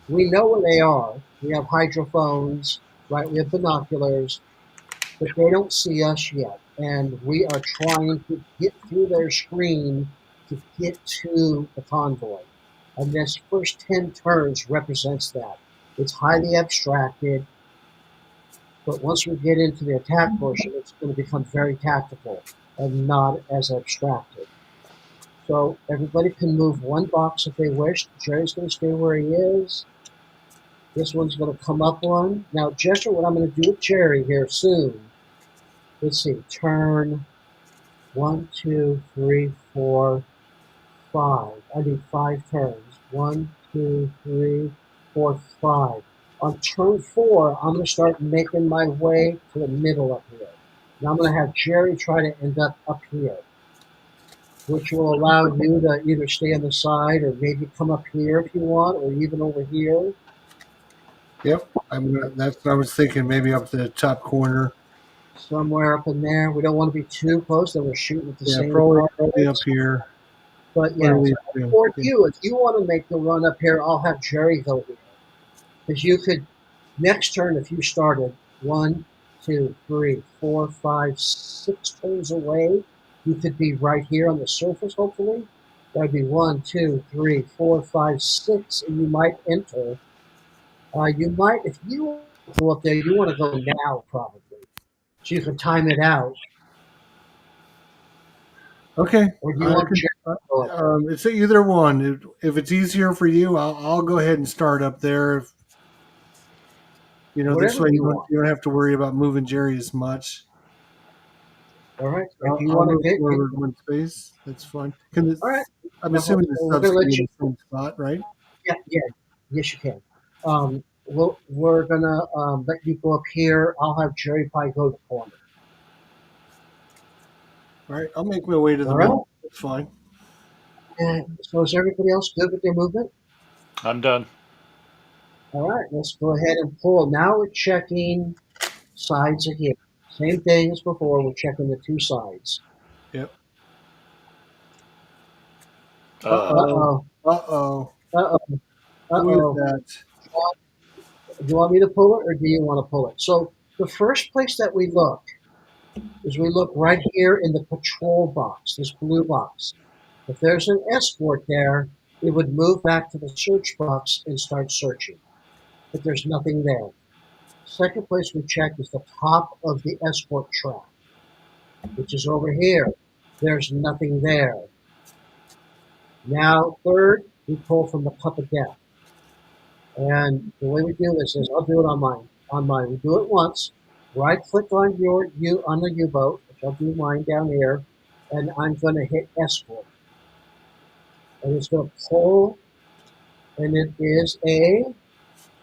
We know where they are. We have hydrophones, right? We have binoculars, but they don't see us yet. And we are trying to get through their screen to get to the convoy. And this first 10 turns represents that. It's highly abstracted, but once we get into the attack portion, it's going to become very tactical and not as abstracted. So everybody can move one box if they wish. Jerry's going to stay where he is. This one's going to come up one. Now, Jester, what I'm going to do with Jerry here soon, let's see, turn 1, 2, 3, 4, 5. I need 5 turns. 1, 2, 3, 4, 5. On turn 4, I'm going to start making my way to the middle up here. Now I'm going to have Jerry try to end up here, which will allow you to either stay on the side or maybe come up here if you want, or even over here. yep. That's what I was thinking. Maybe up the top corner. Somewhere up in there. We don't want to be too close that we're shooting at the Yeah, same probably up targets. here. But One yeah, of these so two. for Yeah. you, if you want to make the run up here, I'll have Jerry go here. Because you could, next turn, if you started 1, 2, 3, 4, 5, 6 turns away, you could be right here on the surface, hopefully. That'd be 1, 2, 3, 4, 5, 6, and you might enter. You might, if you go up there, you want to go now, probably. So you can time it out. Okay. Or do you I want could. Jerry to go up there? It's either one. If it's easier for you, I'll go ahead and start up there. If, this Whatever way you want. you don't have to worry about moving Jerry as much. All right. If you I'll want to move get, forward one space. That's fine. all right. I'm Now, assuming the we're subs going to can let be in you. the same spot, right? Yeah, yeah, yes, you can. We're gonna let you go up here. I'll have Jerry probably go to the corner. All right. I'll make my way to the All right. middle. That's fine. And so is everybody else good with their movement? I'm done. All right, let's go ahead and pull. Now we're checking sides again. Same thing as before. We're checking the 2 sides. Yep. Uh Uh, Uh oh. oh. Uh oh. Uh oh. Uh Who is oh. that? Do you want me to pull it, or do you want to pull it? So the first place that we look is we look right here in the patrol box, this blue box. If there's an escort there, it would move back to the search box and start searching. But there's nothing there. Second place we check is the top of the escort track, which is over here. There's nothing there. Now, third, we pull from the cup of death. And the way we do this is, I'll do it on mine. on mine. We do it once. Right click on on the U-boat, which I'll do mine down here, and I'm going to hit escort, and it's going to pull, and it is a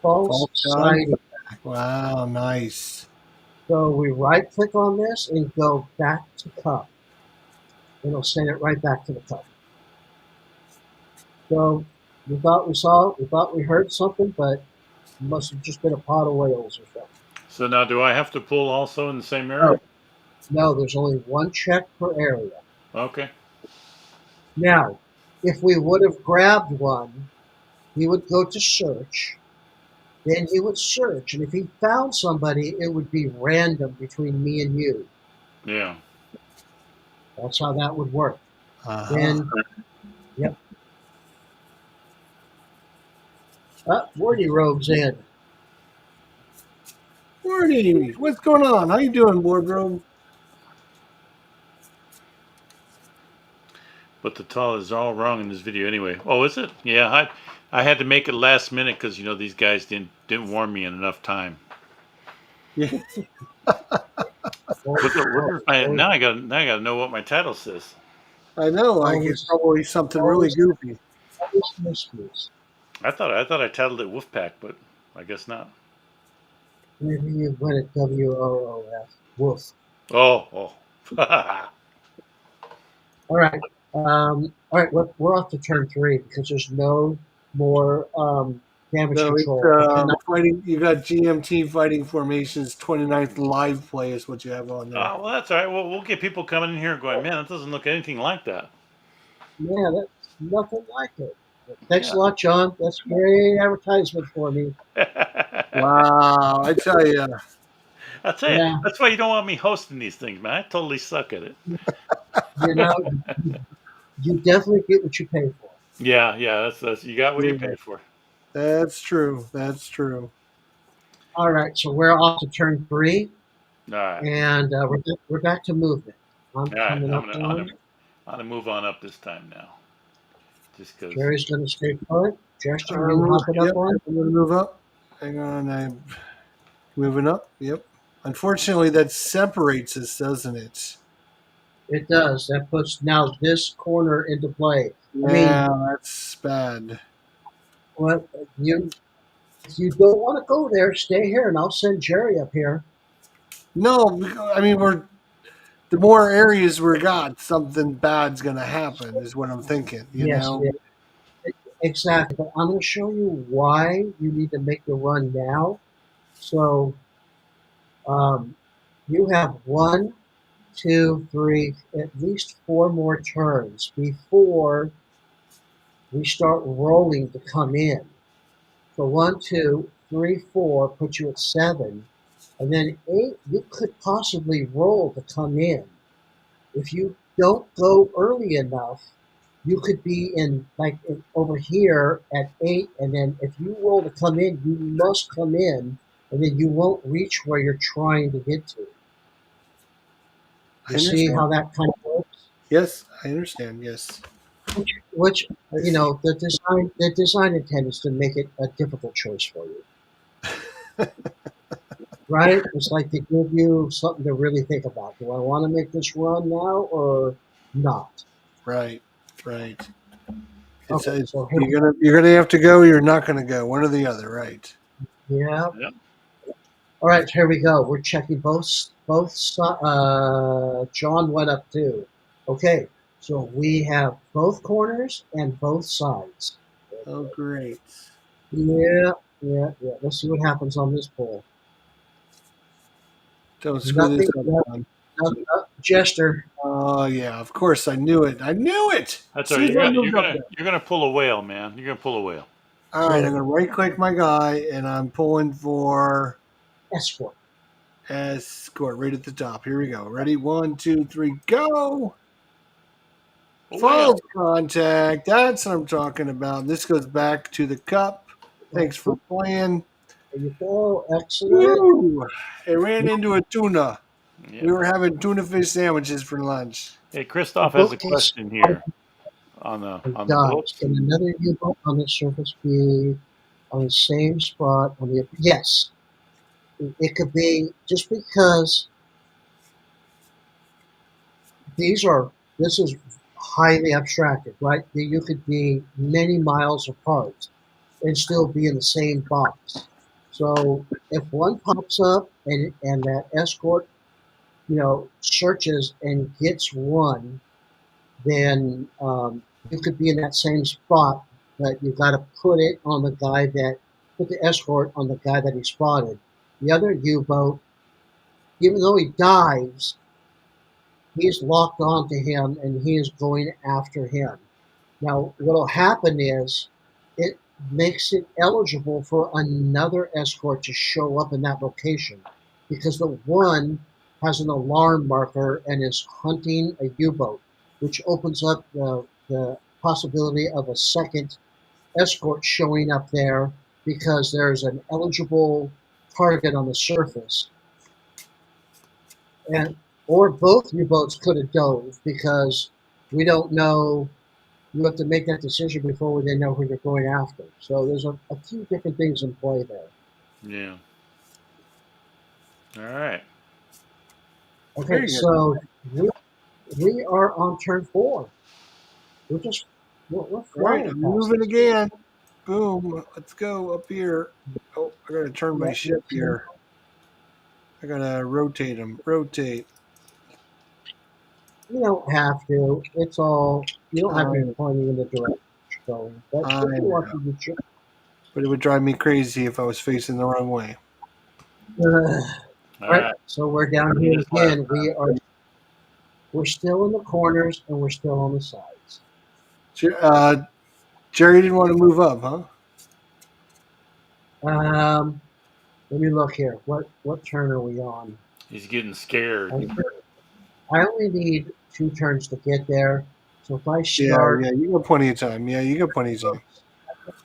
false False sighting. contact. Wow, nice. So we right click on this and go back to cup. It'll send it right back to the cup. So we thought we saw it, we thought we heard something, but it must have just been a pod of whales or something. So now, do I have to pull also in the same No, area? no, there's only one check per area. Okay. Now, if we would have grabbed one, he would go to search, then he would search, and if he found somebody, it would be random between me and you. Yeah. That's how that would work. Uh-huh. Then, yep. Morty Rogue's in. Morty, what's going on? How you doing, wardrobe? But the tall is all wrong in this video anyway. Oh, is it? Yeah, I had to make it last minute because these guys didn't warn me in enough time. Yeah. Now I gotta know what my title says. I know. Like it's probably something really goofy. I thought I titled it Wolfpack, but I guess not. Maybe you went at WOOF. Wolf. Oh. All right. All right. We're off to turn 3 because there's no more damage control. Fighting. You got GMT fighting formations. 29th live play is what you have on there. Oh, well, that's all right. Well, we'll get people coming in here going, man, that doesn't look anything like that. Yeah, that's nothing like it. Thanks a lot, John. That's great advertisement for me. Wow, I tell you. I'll tell you, that's why you don't want me hosting these things, man. I totally suck at it. You definitely get what you pay for. Yeah, that's you got what you pay for. That's true. That's true. All right, so we're off to turn 3. All right. And we're back to movement. I'm gonna move on up this time now. Just because Jerry's gonna stay put. Jester, you hopping up on? I'm gonna move up. Hang on, I'm moving up. Yep. Unfortunately, that separates us, doesn't it? It does. That puts now this corner into play. Yeah, that's bad. Well, if you don't want to go there, stay here, and I'll send Jerry up here. No, I mean the more areas we got, something bad's gonna happen. Is what I'm thinking. You know. Yeah. Exactly. But I'm going to show you why you need to make the run now. So you have 1, 2, 3, at least 4 more turns before we start rolling to come in. So 1, 2, 3, 4 puts you at 7. And then 8, you could possibly roll to come in. If you don't go early enough, you could be over here at 8, and then if you roll to come in, you must come in, and then you won't reach where you're trying to get to. You see how that kind of works? Yes, I understand. Yes. Which the design intent is to make it a difficult choice for you. Right? It's like to give you something to really think about. Do I want to make this run now or not? Right. Okay, so you're gonna have to go. Or you're not gonna go. One or the other, right? Yeah. All right, here we go. We're checking both. John went up too. Okay, so we have both corners and both sides. Oh, great. Yeah. Let's see what happens on this poll. Don't screw this up. Jester. Oh yeah, of course I knew it. That's all right. You're gonna pull a whale, man. You're gonna pull a whale. All right, I'm gonna right click my guy and I'm pulling for escort. Right at the top. Here we go. Ready? 1, 2, 3, go. False contact. That's what I'm talking about. This goes back to the cup. Thanks for playing. There you go. Excellent. Woo! It ran into a tuna. Yeah. We were having tuna fish sandwiches for lunch. Hey, Christoph has a question here on the boat. Can another U-boat on the surface be on the same spot on the? Yes. It could be just because this is highly abstracted, right? You could be many miles apart and still be in the same box. So if one pops up and that escort, searches and gets one, then you could be in that same spot, but you got to put the escort on the guy that he spotted. The other U-boat, even though he dives, he's locked onto him and he is going after him. Now, what'll happen is it makes it eligible for another escort to show up in that location because the one has an alarm marker and is hunting a U-boat, which opens up the possibility of a second escort showing up there because there's an eligible target on the surface. And or both U-boats could have dove because we don't know. You have to make that decision before they know who you're going after. So there's a few different things in play there. Yeah. All right. Okay, Very good. so we are on turn 4. We're All right, flying I'm past moving this. again. Boom. Let's go up here. Oh, I gotta turn my ship here. I gotta rotate them. Rotate. You don't have to. It's all. You don't have to be Um, pointing in the direction you're going. But I if you want know. to, you should. But it would drive me crazy if I was facing the wrong way. All Right. right. So we're down Do here this last again. We're still in the corners and we're still on the sides. Jerry didn't want to move up, huh? Let me look here. What turn are we on? He's getting scared. I only need 2 turns to get there. So if I Yeah, start yeah. You got plenty of time. Yeah, you got plenty of time.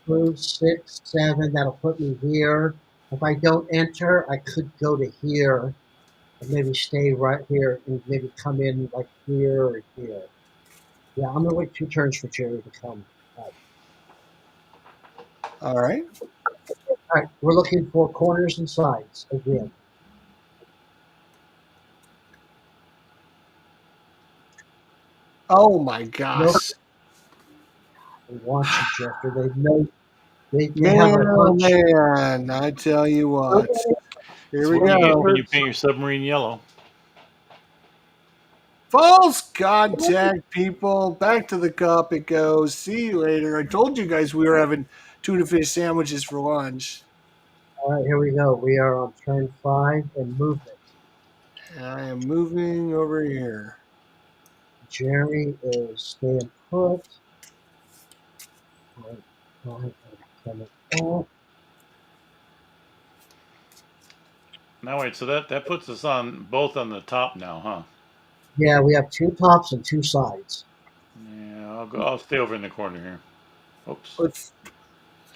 move 6, 7, that'll put me here. If I don't enter, I could go to here and maybe stay right here and maybe come in like here or here. Yeah, I'm gonna wait 2 turns for Jerry to come. All right. All right, we're looking for corners and sides again. Oh my No, gosh. they want you, Jester. They know they have Man, a oh hunch. man. I tell you what. Here That's we what you get go. when you paint your submarine yellow. False contact, people. Back to the cup it goes. See you later. I told you guys we were having tuna fish sandwiches for lunch. All right, here we go. We are on turn 5 and movement. I am moving over here. Jerry is staying put. All right, coming up. Now wait, so that puts us on both on the top now, huh? Yeah, we have 2 tops and 2 sides. Yeah, I'll go. I'll stay over in the corner here. Oops. Let's.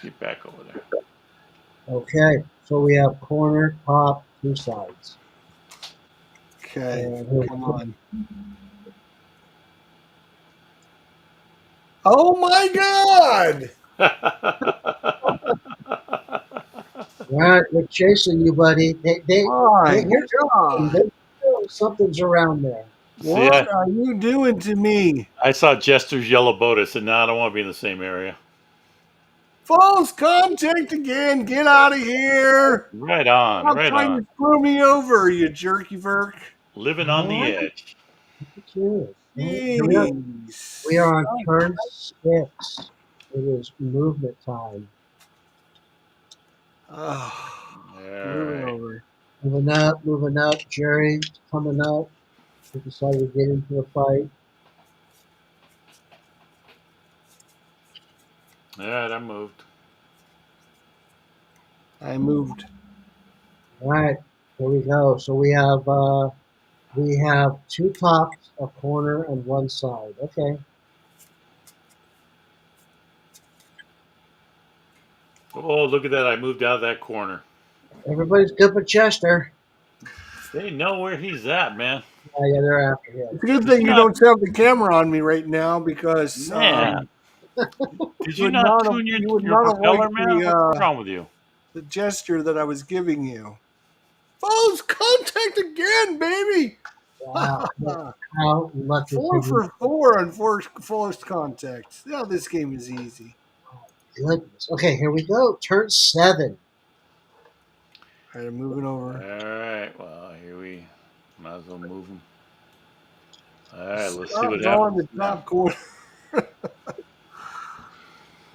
Get back over there. Okay, so we have corner, top, 2 sides. Okay, And here come on. Oh my God! all right, we're chasing you, buddy. My Here's God! something's around there. See, What are you doing to me? I saw Jester's yellow boat. I said, "No, I don't want to be in the same area." False contact again. Get out of here. Right on, Stop right trying on. to screw me over, you jerky verk. Living on the What? edge. Look at you. All right, here we are. We Jeez. are on turn 6. It is movement time. Oh, All moving right. over. Moving up. Jerry coming up. We decided to get into the fight. All right, I moved. I moved. All right, here we go. So we have 2 tops, a corner, and 1 side. Okay. Oh, look at that! I moved out of that corner. Everybody's good but Chester. They know where he's at, man. Yeah, they're after him. It's a good Did thing you you not, don't have the camera on me right now because man? Did you you would not not have tune you would your not have propeller, liked man? What's wrong with you? the gesture that I was giving you. False contact again, baby. Wow. How lucky 4 can you for 4 on forced contact. Now this game is easy. Goodness. Okay, here we go. Turn 7. All right, I'm moving over. All right. Well, here we might as well move them. All right. Let's see Stop what drawing happens the now. top corner.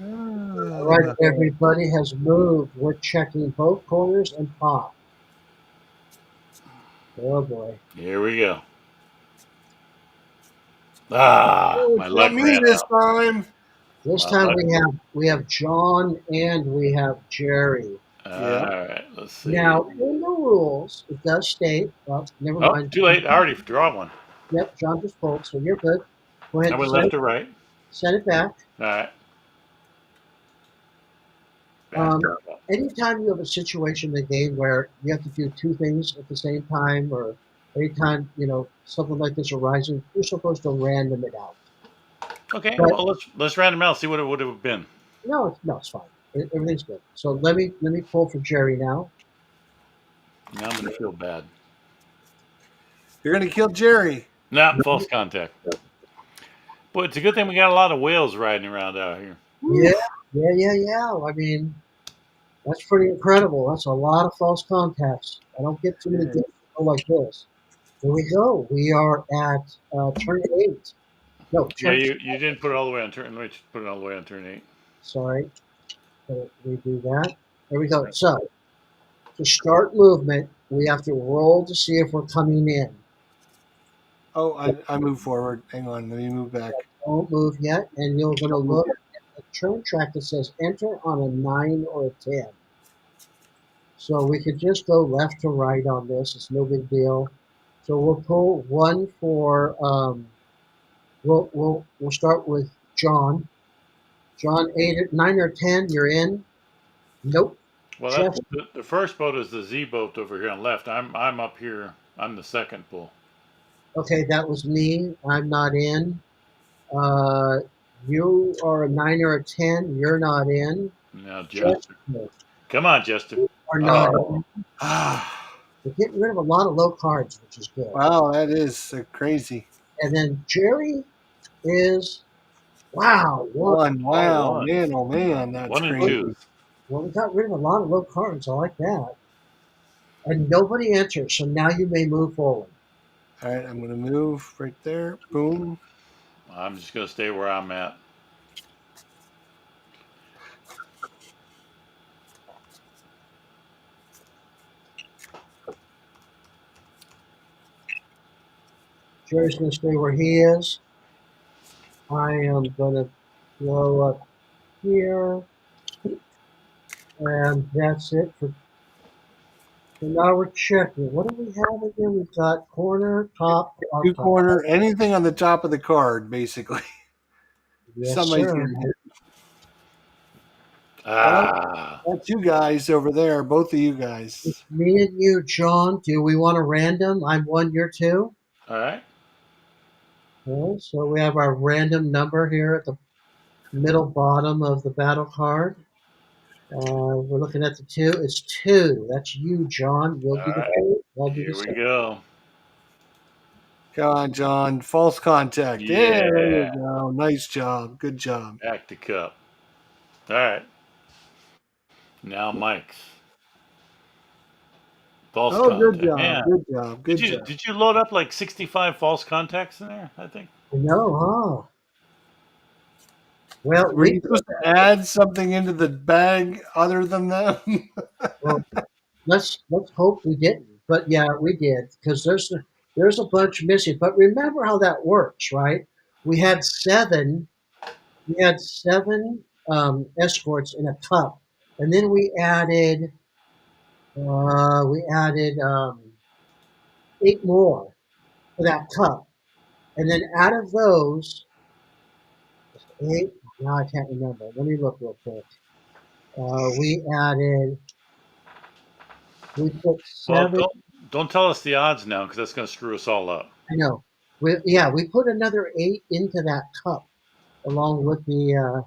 All right, everybody has moved. We're checking both corners and top. Oh boy. Here we go. Ah, Oh, my it's not luck me ran this out. time. This My time luck. we have John and we have Jerry. All Yeah. right. Let's see. Now in the rules, it does state. Well, never Oh, mind. too late. I already draw one. Yep, John just pulled, so you're good. Go I ahead, went left to right. send it back. All right. Back. Um, Anytime you have a situation in the game where you have to do two things at the same time, or anytime something like this arises, you're supposed to random it out. Okay. But Well, let's random out. See what it would have been. no, it's fine. Everything's good. So let me pull for Jerry now. Now I'm gonna feel bad. You're gonna kill Jerry. Nah, false contact. Boy, it's a good thing we got a lot of whales riding around out here. Yeah, Oof. yeah. I mean, that's pretty incredible. That's a lot of false contacts. I don't get too many games that go like this. Here we go. We are at turn 8. No, Yeah, turn. you didn't put it all the way on turn. Let me put it all the way on turn 8. Sorry. We do that. There we go. So to start movement, we have to roll to see if we're coming in. Oh, I moved forward. Hang on, let me move back. Don't move yet, and you're going to look at the turn track that says enter on a 9 or a 10. So we could just go left to right on this. It's no big deal. So we'll pull one for. We'll start with John. John 8, 9 or 10. You're in. Nope. Well, Jeff. the first boat is the Z boat over here on left. I'm up here. I'm the second bull. Okay, that was me. I'm not in. Uh, you are a 9 or a 10. You're not in. Now Jester, Jester, come on, Jester. you are not Oh, in. Ah, We're getting rid of a lot of low cards, which is good. wow, that is crazy. And then Jerry is, wow, one. One. all Wow, one, man, oh man, that's 1 and crazy. 2. Well, we got rid of a lot of low cards. I like that. And nobody enters, so now you may move forward. All right, I'm gonna move right there. Boom. I'm just gonna stay where I'm at. Jerry's going to stay where he is. I am going to go up here. And that's it for. So now we're checking. What do we have again? We've got corner, top, Two top. corner, anything on the top of the card, basically. Yes, Somebody's sir. gonna hit. Oh, Ah, that's you guys over there, both of you guys. It's me and you, John. Do we want a random? I'm 1, you're 2. all right. Okay, so we have our random number here at the middle bottom of the battle card. We're looking at the 2. It's 2. That's you, John. You'll be All the right. 2. I'll be the Here we 6. go. Come on, John. False contact. Yeah, there Yeah, you go. Nice job. Good job. back to cup. All right. Now Mike's false Oh, good contact. job. Man, Good job. Good job. did you load up like 65 false contacts in there? I think. No, huh? Well, Were you supposed to add something into the bag other than them? well, let's hope we didn't. But yeah, we did because there's a bunch missing. But remember how that works, right? We had 7. We had 7 escorts in a cup, and then we added 8 more to that cup, and then out of those 8. Now I can't remember. Let me look real quick. We added. We put Well, 7. don't tell us the odds now because that's going to screw us all up. I know. We put another 8 into that cup along with the.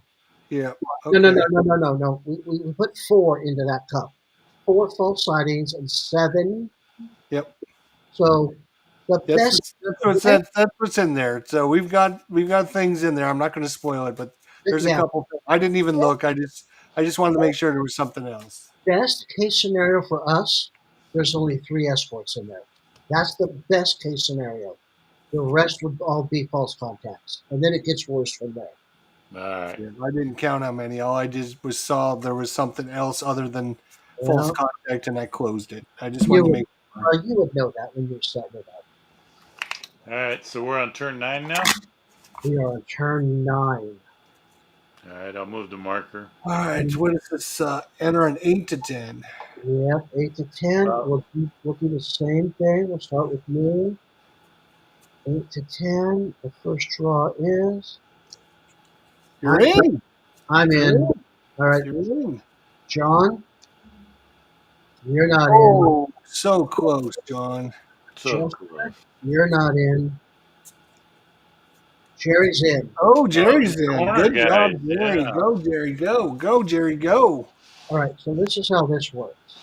Yeah. No, no, Okay. no, no, no, no. We put 4 into that cup. 4 false sightings and 7 Yep. So the best, That's what's in there. So we've got things in there. I'm not going to spoil it, but there's a yeah, couple. I didn't even look. I just wanted to make sure there was something else. best case scenario for us, there's only 3 escorts in there. That's the best case scenario. The rest would all be false contacts, and then it gets worse from there. All right. Yeah, I didn't count how many. All I just was saw there was something else other than You false know, contact, and I closed it. I just you wanted to would make sure. you would know that when you're setting it up. All right. So we're on turn 9 now. We are on turn 9. All right. I'll move the marker. All right, what is this? Enter an 8 to 10. Yep, 8 to 10. We'll do the same thing. We'll start with me. 8 to 10. The first draw is. You're in. I'm You're in. in. All right, You're in. John, you're not in. Oh, so close, John. So Just, close. you're not in. Jerry's in. Oh, Oh, he's Jerry's the in. corner Good guy. job, Jerry. Yeah. Go, Jerry. Go. Go, Jerry. Go. All right, so this is how this works.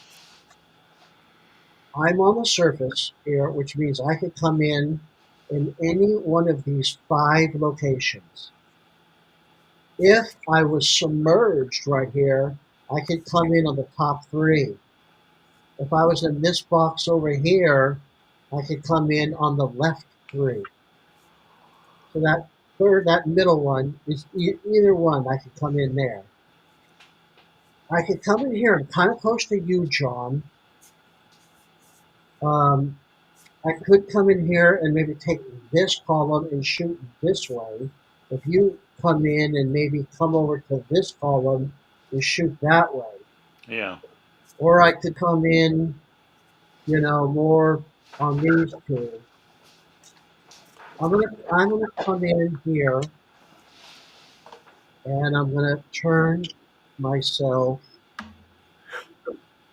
I'm on the surface here, which means I could come in any one of these 5 locations. If I was submerged right here, I could come in on the top 3. If I was in this box over here, I could come in on the left 3. So that middle one is either one. I could come in there. I could come in here. I'm kind of close to you, John. I could come in here and maybe take this column and shoot this way. If you come in and maybe come over to this column and shoot that way. Yeah. Or I could come in, more on these 2. I'm gonna come in here and I'm gonna turn myself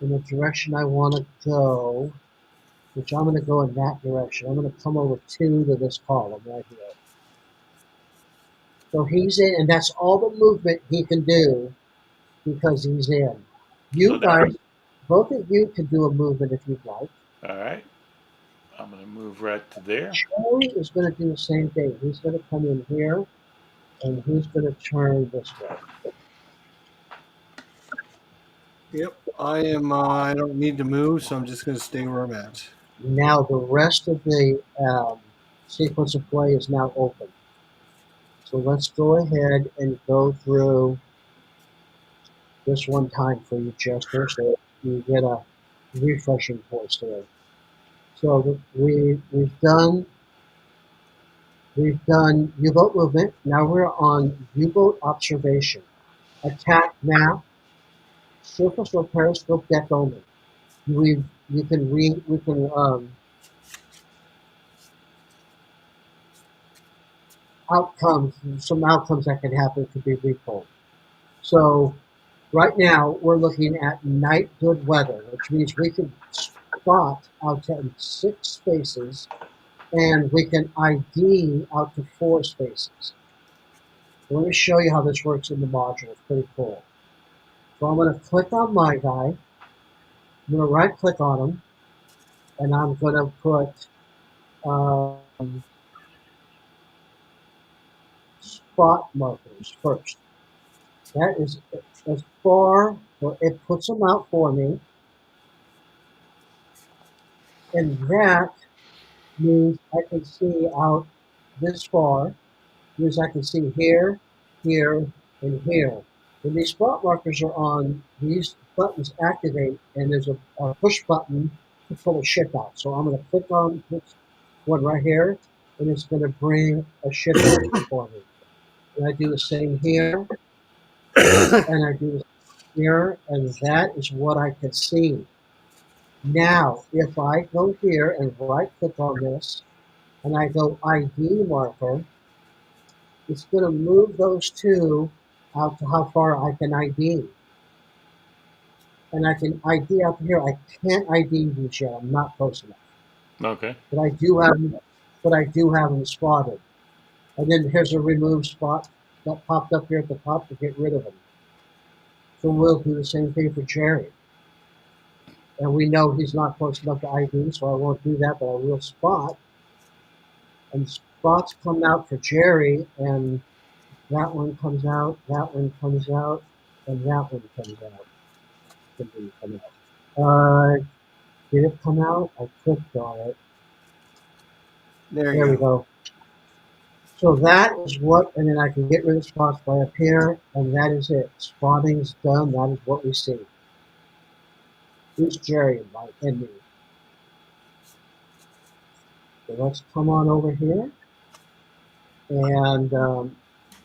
in the direction I want to go, which I'm gonna go in that direction. I'm gonna come over 2 to this column right here. So he's in, and that's all the movement he can do because he's in. So You now, guys, both of you can do a movement if you'd like. all right. I'm going to move right to there. Charlie is going to do the same thing. He's going to come in here, and he's going to turn this way. Yep. I am. I don't need to move, so I'm just going to stay where I'm at. Now the rest of the sequence of play is now open. So let's go ahead and go through this one time for you, Jester, so you get a refreshing course today. So we've done U-boat movement. Now we're on U-boat observation, attack map, surface or periscope deck only. We can some outcomes that can happen could be recalled. So right now we're looking at night good weather, which means we can spot out to 6 spaces and we can ID out to 4 spaces. So let me show you how this works in the module. It's pretty cool. So I'm going to click on my guy. I'm going to right click on him and I'm going to put spot markers first. That is as far, or it puts them out for me. And that means I can see out this far. Means I can see here, here, and here. When these spot markers are on, these buttons activate, and there's a push button to pull a ship out. So I'm going to click on this one right here, and it's going to bring a ship out for me. And I do the same here, and I do the same here, and that is what I can see. Now, if I go here and right click on this, and I go ID marker, it's going to move those 2 out to how far I can ID. And I can ID out here. I can't ID these yet. I'm not close enough. Okay. But I do have them spotted. And then here's a remove spot that popped up here at the top to get rid of them. So we'll do the same thing for Jerry. and we know he's not close enough to ID, so I won't do that, but I will spot. And spots come out for Jerry, and that one comes out, that one comes out, and that one comes out. Didn't come out. Did it come out? I clicked on it. There There we you go. go. So that is what, and then I can get rid of spots by up here, and that is it. Spotting's done. That is what we see. Here's Jerry and me. So let's come on over here and go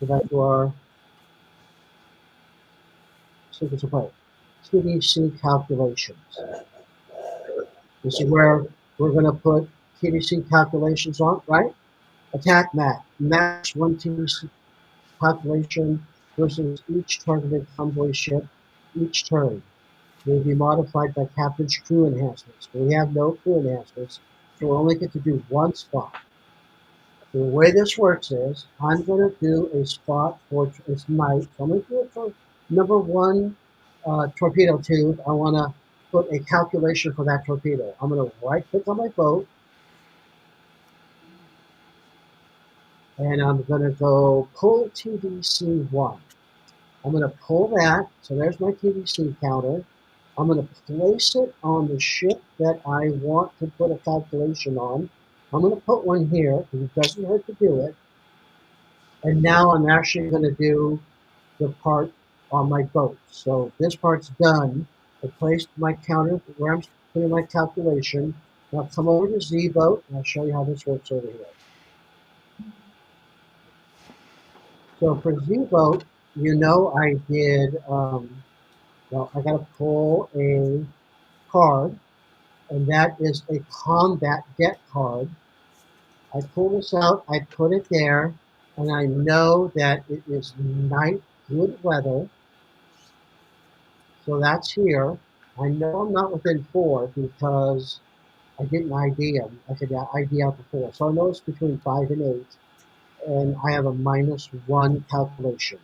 back to our sequence of play. TDC calculations. This is where we're going to put TDC calculations on, right? Attack map. Max one TDC calculation versus each targeted convoy ship each turn. Will be modified by Captain's crew enhancements. We have no crew enhancements, so we only get to do one spot. The way this works is I'm going to do a spot for it's night. So I'm going to do it for number one torpedo tube. I want to put a calculation for that torpedo. I'm going to right click on my boat and I'm going to go pull TDC1. I'm going to pull that. So there's my TDC counter. I'm going to place it on the ship that I want to put a calculation on. I'm going to put one here because it doesn't hurt to do it. And now I'm actually going to do the part on my boat. So this part's done. I placed my counter where I'm putting my calculation. Now come over to Z boat and I'll show you how this works over here. So for Z boat, you know I did, well, I got to pull a card, and that is a combat deck card. I pull this out, I put it there, and I know that it is night, good weather. So that's here. I know I'm not within 4 because I didn't ID them. I could ID out the 4. So I know it's between 5 and 8. And I have a -1 calculation.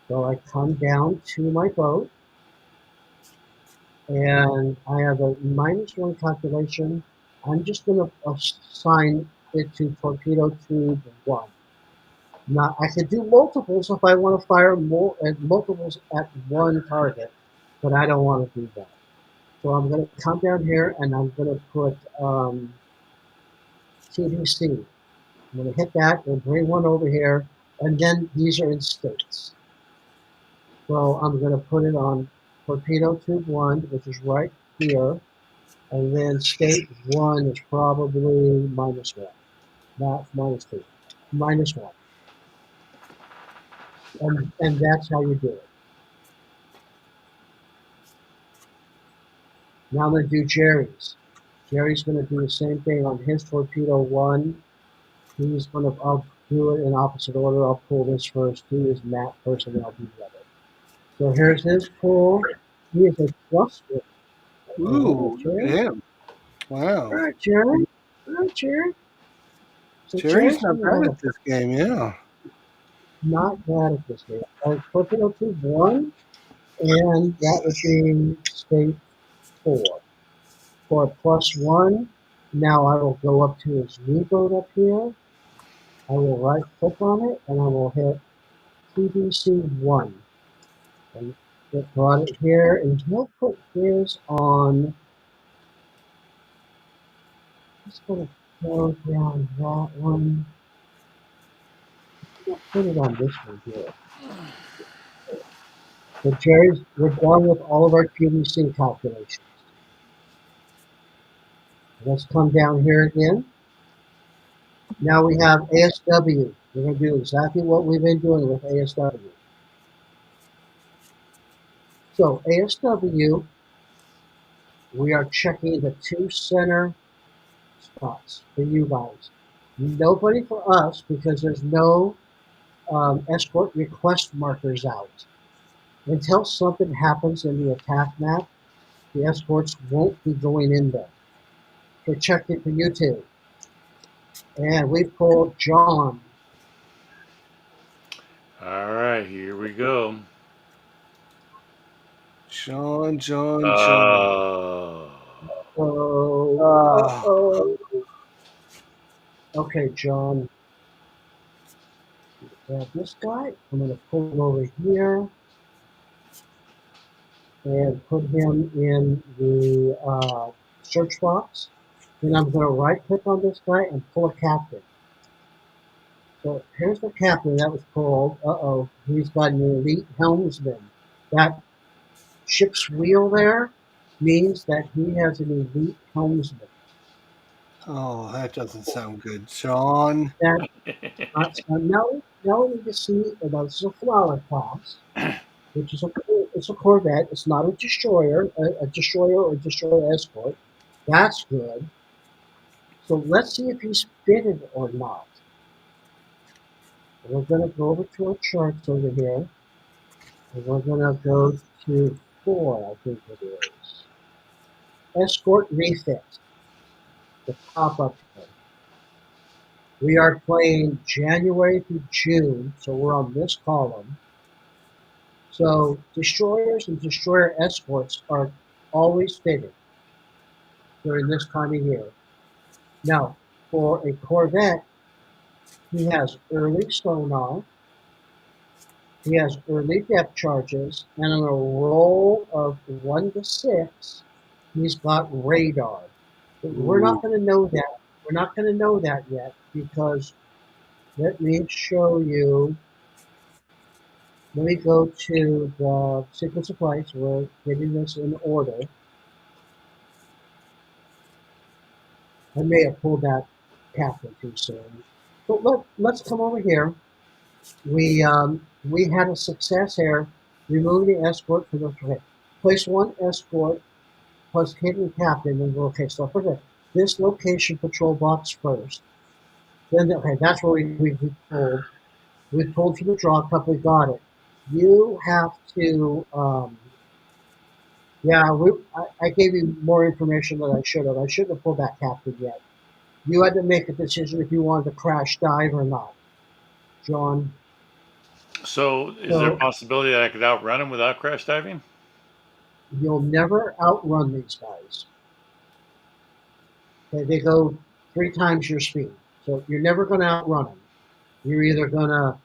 So I come down to my boat. And I have a -1 calculation. I'm just going to assign it to torpedo tube 1. Now, I could do multiples if I want to fire more multiples at one target, but I don't want to do that. So I'm going to come down here and I'm going to put TDC. I'm going to hit that and bring one over here, and then these are in states. So I'm going to put it on torpedo tube 1, which is right here, and then state 1 is probably -1. Not -2, -1. And that's how you do it. Now I'm going to do Jerry's. Jerry's going to do the same thing on his torpedo 1. He's going to, I'll do it in opposite order. I'll pull this first, do his map first, and then I'll do the other. So here's his pull. He is a cluster. Ooh, look at him. Wow. All right, Jerry. All right, Jerry. So Jerry's not bad at this game, yeah. Not bad at this game. Torpedo tube 1, and that would be state 4. For a +1, now I will go up to his U-boat up here. I will right click on it and I will hit TDC1. And it brought it here, and he'll put his on. Just going to go down that one. I'll put it on this one here. So Jerry's, we're done with all of our TDC calculations. Let's come down here again. Now we have ASW. We're going to do exactly what we've been doing with ASW. So ASW, we are checking the 2 center spots for you guys. Nobody for us because there's no escort request markers out. Until something happens in the attack map, the escorts won't be going in there. So check it for you too. And we pulled John. All right, here we go. John. Oh, Ah, okay, John. Grab this guy. I'm going to pull him over here and put him in the search box. Then I'm going to right click on this guy and pull a captain. So here's the captain that was pulled. Uh-oh, he's got an elite helmsman. That ship's wheel there means that he has an elite helmsman. oh, that doesn't sound good, John. That so now we need to see about this is a flower class, which is it's a corvette. It's not a destroyer, a destroyer or destroyer escort. That's good. So let's see if he's fitted or not. We're going to go over to our charts over here, and we're going to go to 4, I think it is. Escort refit, the top up here. We are playing January through June, so we're on this column. So destroyers and destroyer escorts are always fitted during this time of year. Now, for a corvette, he has early sonar, he has early depth charges, and on a roll of 1 to 6, he's got radar. But we're not going to know that. We're not going to know that yet because let me show you. Let me go to the sequence of flights. We're getting this in order. I may have pulled that captain too soon. But let's come over here. We had a success here. Remove the escort from the okay. Place 1 escort plus hidden captain and okay. So forget this location patrol box first. Then okay, that's where we pulled. We pulled from the draw cup. We got it. You have to. Yeah, I gave you more information than I should have. I shouldn't have pulled that captain yet. You had to make a decision if you wanted to crash dive or not, John. So, is there a So possibility that I could outrun him without crash diving? you'll never outrun these guys. Okay, they go 3 times your speed, so you're never going to outrun them. You're either gonna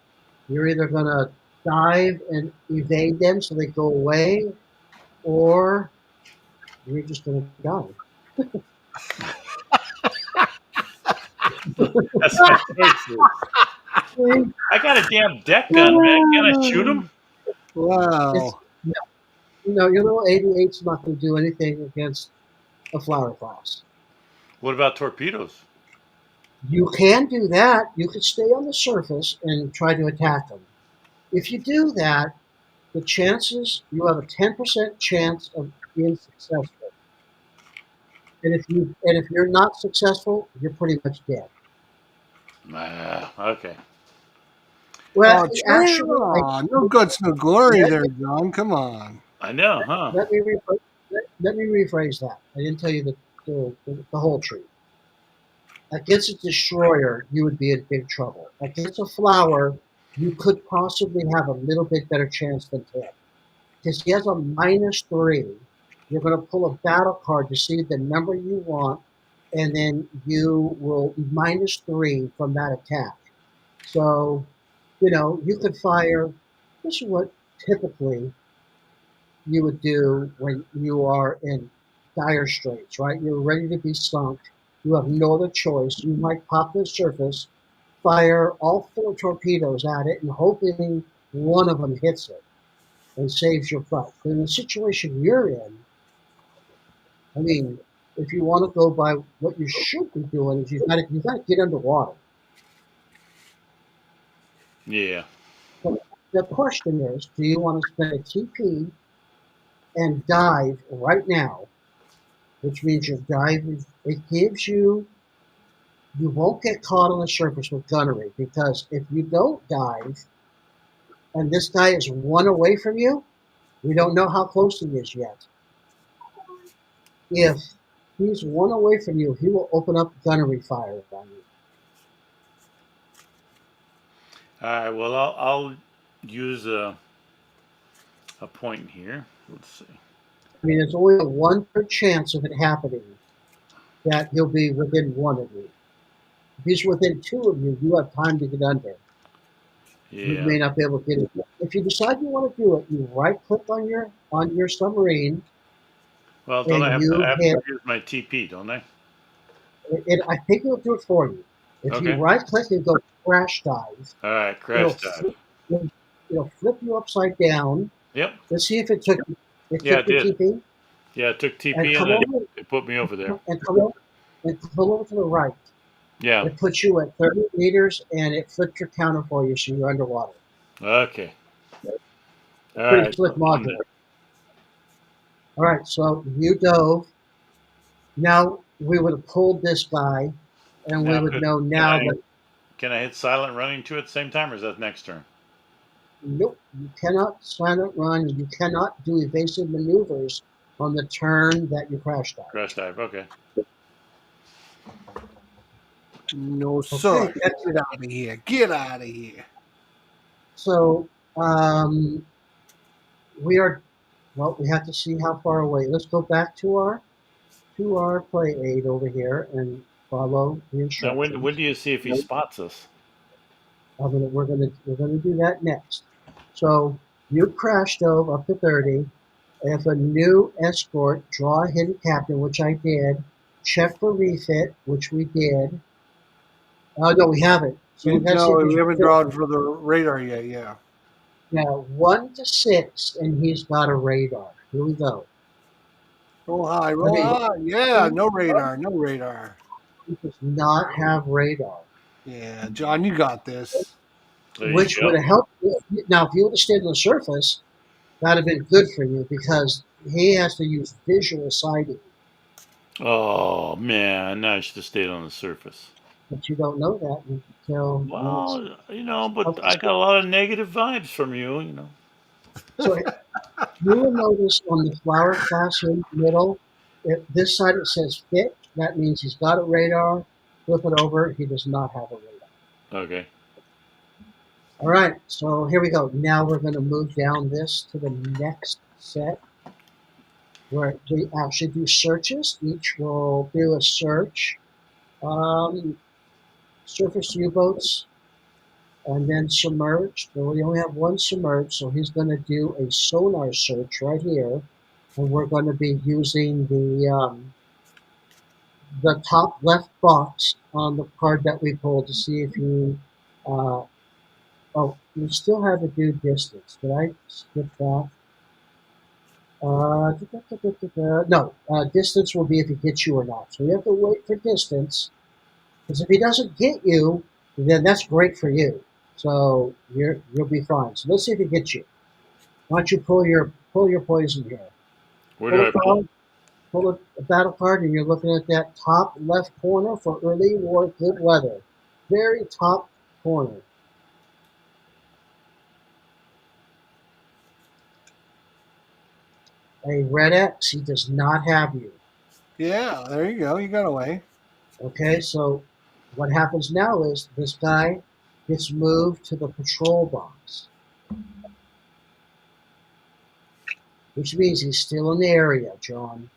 dive and evade them so they go away, or you're just going to die. That's my choices. I got a damn deck gun, man. Can I shoot him? It's Wow. no, 88's not going to do anything against a flower class. What about torpedoes? You can do that. You could stay on the surface and try to attack them. If you do that, the chances you have a 10% chance of being successful. And if you're not successful, you're pretty much dead. Okay. Well, Oh, actually, no guts, no glory let, there, John. Come on. I know, huh? let me rephrase, let me rephrase that. I didn't tell you the whole truth. Against a destroyer, you would be in big trouble. Against a flower, you could possibly have a little bit better chance than him. Because he has a -3. You're going to pull a battle card to see the number you want, and then you will -3 from that attack. So, you could fire. This is what typically you would do when you are in dire straits, right? You're ready to be sunk. You have no other choice. You might pop the surface, fire all 4 torpedoes at it, and hoping one of them hits it and saves your butt. But in the situation you're in, I mean, if you want to go by what you should be doing, is you got to get underwater. Yeah. But the question is, do you want to spend a TP and dive right now, which means your dive it gives you won't get caught on the surface with gunnery because if you don't dive and this guy is 1 away from you, we don't know how close he is yet. If he's 1 away from you, he will open up gunnery fire on you. All right. Well, I'll use a point here. Let's see. I mean, there's only a 1/3 chance of it happening that he'll be within one of you. If he's within two of you, you have time to get under. You Yeah. may not be able to get it. If you decide you want to do it, you right click on your submarine Well, don't and I you have hit to use my TP, don't I? it. I think it'll do it for you. If you Okay. right click and go crash dive, All right. it'll Crash dive. flip, it'll flip you upside down. Yep. Let's see if it took Yeah, it your did. TP Yeah, it took and TP and come then over it put me over there. and come over and come over to the right. Yeah. It puts you at 30 meters and it flipped your counter for you, so you're underwater. Okay. All Pretty right. slick So I'm module. there. All right, so you dove. Now we would have pulled this guy, and we Now, would know can now I that can I hit silent running too at the same time, or is that next turn? nope, you cannot silent run. You cannot do evasive maneuvers on the turn that you crash dive. Crash dive. Okay. No, Okay, sir. Get out of here. Get out of here. so we are. Well, we have to see how far away. Let's go back to our play aid over here and follow the Now, when instructions. do you see if he spots us? We're gonna do that next. So you crash dove up to 30. If a new escort, draw a hidden captain, which I did. Check for refit, which we did. No, we haven't. So we got to see No, if we he's haven't refit. drawn for the radar yet. Yeah. Now 1 to 6, and he's got a radar. Here we go. Roll high. I Roll mean, high. Yeah. No radar. No radar. he does not have radar, Yeah, John, you got this. There you which would go. have helped. Now, if you would have stayed on the surface, that'd have been good for you because he has to use visual sighting. Oh man, now I should have stayed on the surface. But you don't know that until when it's. Well, but I got a lot of negative vibes from you. So you will notice on the flower class in the middle, if this side it says fit, that means he's got a radar. Flip it over, he does not have a radar. Okay. All right, so here we go. Now we're going to move down this to the next set where we actually do searches. Each will do a search. Um, Surface U-boats and then submerged. Well, we only have one submerged, so he's going to do a sonar search right here. And we're going to be using the top left box on the card that we pulled to see if you. Oh, you still have to do distance. Did I skip that? No, distance will be if he gets you or not. So you have to wait for distance, because if he doesn't get you, then that's great for you. So you'll be fine. So let's see if he gets you. Why don't you pull your poison here? Where Pull do a I pull? card, pull a battle card, and you're looking at that top left corner for early war good weather. Very top corner. A red X, he does not have you. Yeah, there you go. You got away. Okay, so what happens now is this guy gets moved to the patrol box, which means he's still in the area, John.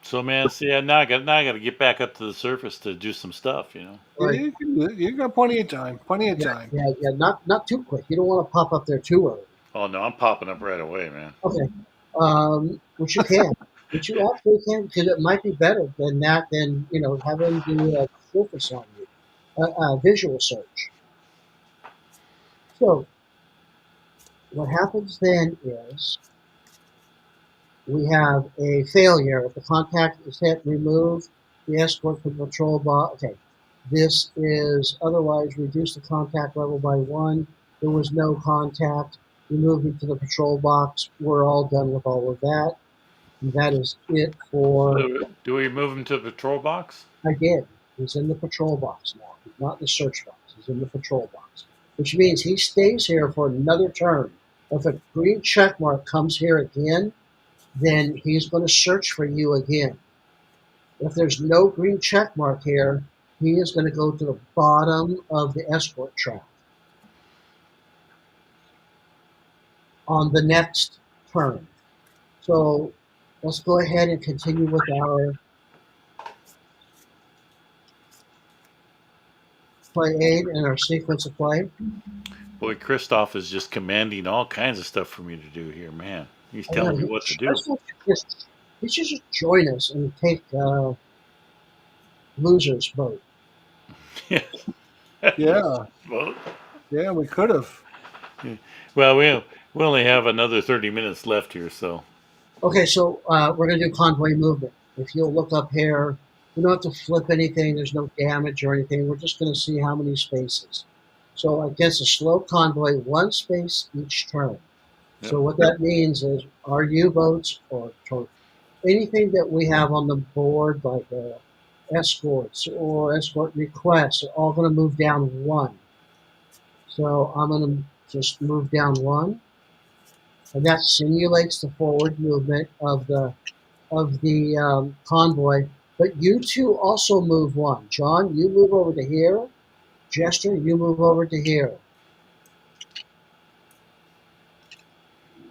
So man, see, now I got to get back up to the surface to do some stuff. Right. You can do it. You got plenty of time. Plenty of time. Yeah, not too quick. You don't want to pop up there too early. Oh no, I'm popping up right away, man. Okay, which you can, which you absolutely can, because it might be better than that than having the surface on you, visual search. So what happens then is we have a failure. If the contact is hit, remove the escort from the patrol box. Okay, this is otherwise reduce the contact level by 1. There was no contact. Remove it to the patrol box. We're all done with all of that. And that is it for. So do we move him to the patrol box? I did. He's in the patrol box now. He's not in the search box. He's in the patrol box, which means he stays here for another turn. If a green check mark comes here again, then he's going to search for you again. If there's no green check mark here, he is going to go to the bottom of the escort track on the next turn. So let's go ahead and continue with our play aid and our sequence of play. Boy, Christoph is just commanding all kinds of stuff for me to do here, man. He's I know, telling me what to do. he should just join us and take Loser's vote. Yeah, Well, yeah, we could have. well, we only have another 30 minutes left here, so Okay, so we're going to do convoy movement. If you'll look up here, we don't have to flip anything. There's no damage or anything. We're just going to see how many spaces. So against a slow convoy, one space each turn. Yep. So what that means is our U-boats or anything that we have on the board, like escorts or escort requests, are all going to move down one. So I'm going to just move down one, and that simulates the forward movement of the convoy. But you two also move one. John, you move over to here. Jester, you move over to here.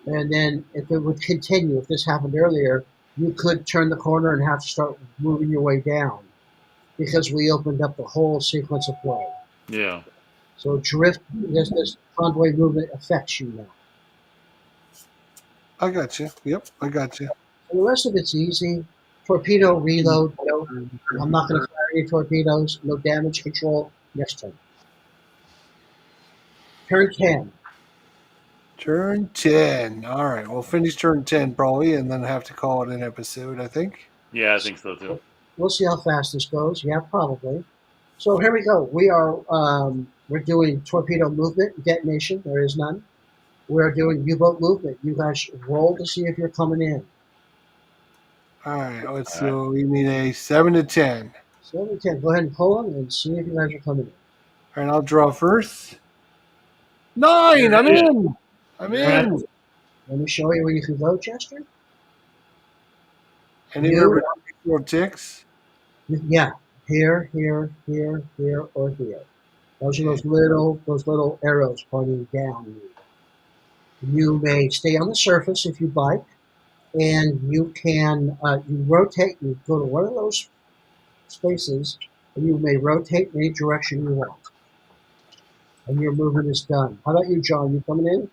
And then if it would continue, if this happened earlier, you could turn the corner and have to start moving your way down because we opened up the whole sequence of play. yeah. So drift, this convoy movement affects you now. I got you. Yep, I got you. And the rest of it's easy. Torpedo reload. No, I'm not going to fire any torpedoes. No damage control. Next turn. Turn 10. Turn 10. All right, we'll finish turn 10 probably and then have to call it an episode, I think. Yeah, I think so too. We'll see how fast this goes. Yeah, probably. So here we go. We're doing torpedo movement, detonation. There is none. We're doing U-boat movement. You guys roll to see if you're coming in. All right, let's see. All right. We need a 7 to 10. 7 to 10. Go ahead and pull them and see if you guys are coming in. All right, I'll draw first. 9. I'm in. I'm in. Let me show you where you can go, Chester. Anywhere before ticks. Yeah, here, here, here, here, or here. Those are those little arrows pointing down. You may stay on the surface if you'd like, and you can you rotate. You go to one of those spaces, and you may rotate in any direction you want. And your movement is done. How about you, John? You coming in?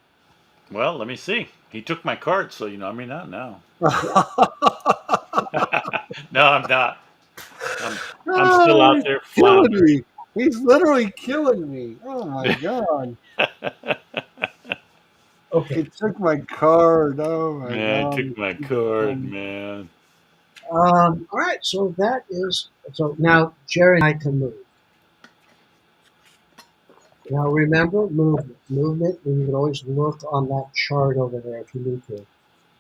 Well, let me see. He took my card, so I mean, not now. No, I'm not. I'm still out there killing floundering. me. He's literally killing me. Oh my god. Okay. He took my card. Oh my Man, god. took my card, man. All right. So now Jerry and I can move. Now remember movement. Movement, and you can always look on that chart over there if you need to.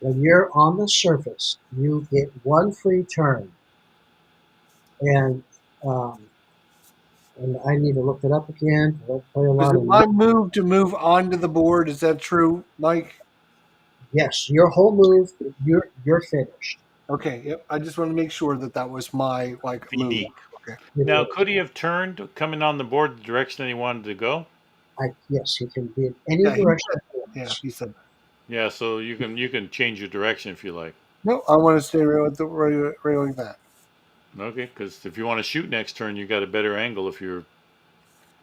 When you're on the surface, you get one free turn. And I need to look it up again. I don't play a lot Is it of my move to move onto the board? Is that true, Mike? Yes, your whole move, you're finished. Okay, yep. I just want to make sure that was my move. Unique. Okay. Now, could he have turned coming on the board the direction that he wanted to go? Yes, he can be in any Yeah, direction. Yeah, he said. Yeah, so you can change your direction if you like. No, I want to stay right like that. Okay, because if you want to shoot next turn, you got a better angle if you're.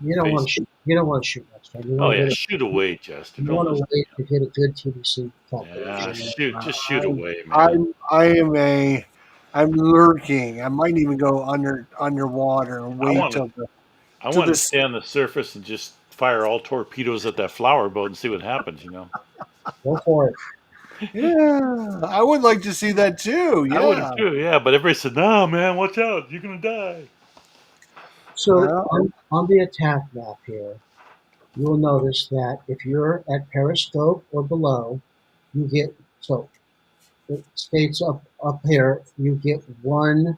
You don't want to shoot. You don't want to shoot next time. Oh yeah, shoot away, Chester. You want to wait to get a good TBC calculation. Yeah, just shoot away, man. I'm lurking. I might even go underwater and wait I want to stay on the surface and just fire all torpedoes at that flower boat and see what happens. Go for it. Yeah, I would like to see that too. Yeah, I would have too. Yeah, but everybody said, "No, man, watch out! You're gonna die." So on the attack map here, you will notice that if you're at periscope or below, you get it states up here. You get one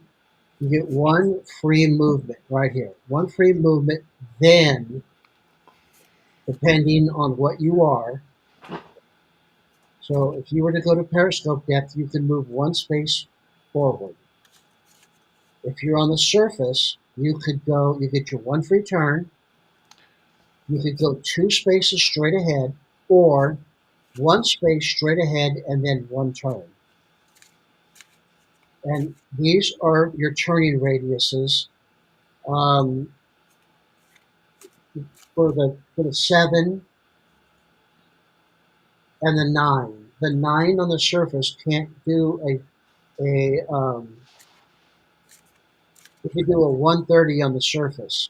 free movement right here. One free movement. Then, depending on what you are. So if you were to go to periscope depth, you can move one space forward. If you're on the surface, you get your one free turn. You could go 2 spaces straight ahead, or 1 space straight ahead and then 1 turn. And these are your turning radiuses for the 7 and the 9. The 9 on the surface can't do if you do a 130 on the surface.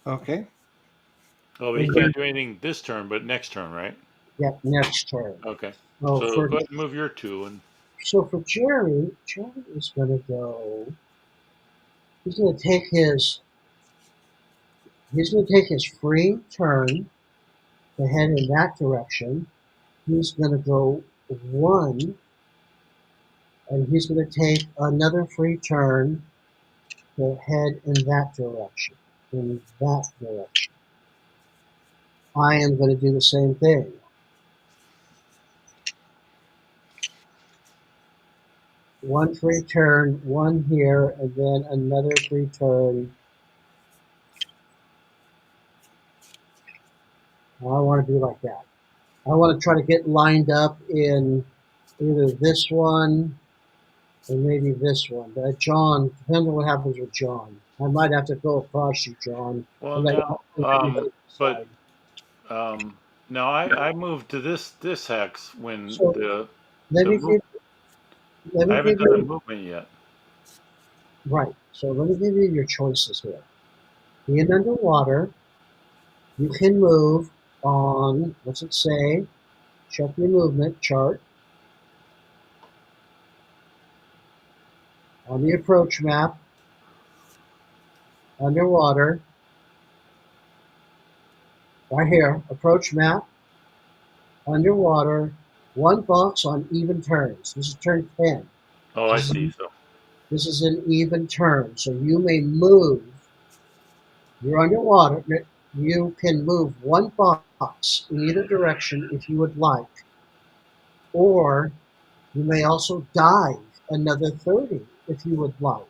Okay. Oh, but you can't do anything this turn, but next turn, right? Yep, next turn. Okay. So So for go ahead and move your 2 and Jerry is going to go. He's going to take his. He's going to take his free turn to head in that direction. He's going to go 1, and he's going to take another free turn to head in that direction. In that direction. I am going to do the same thing. One free turn, 1 here, and then another free turn. I want to do like that. I want to try to get lined up in either this one or maybe this one. But John, depending on what happens with John. I might have to go across you, John. well And let now, everybody but decide. now I moved to this hex when So let the me move. give let I me haven't give done a you movement yet. right. So let me give you your choices here. Being underwater, you can move on, what's it say? Check your movement chart. On the approach map, underwater, right here, approach map, underwater, 1 box on even turns. This is turn 10. Oh, I see. So This is an even turn. So you may move, you're underwater, you can move 1 box in either direction if you would like. Or you may also dive another 30 if you would like.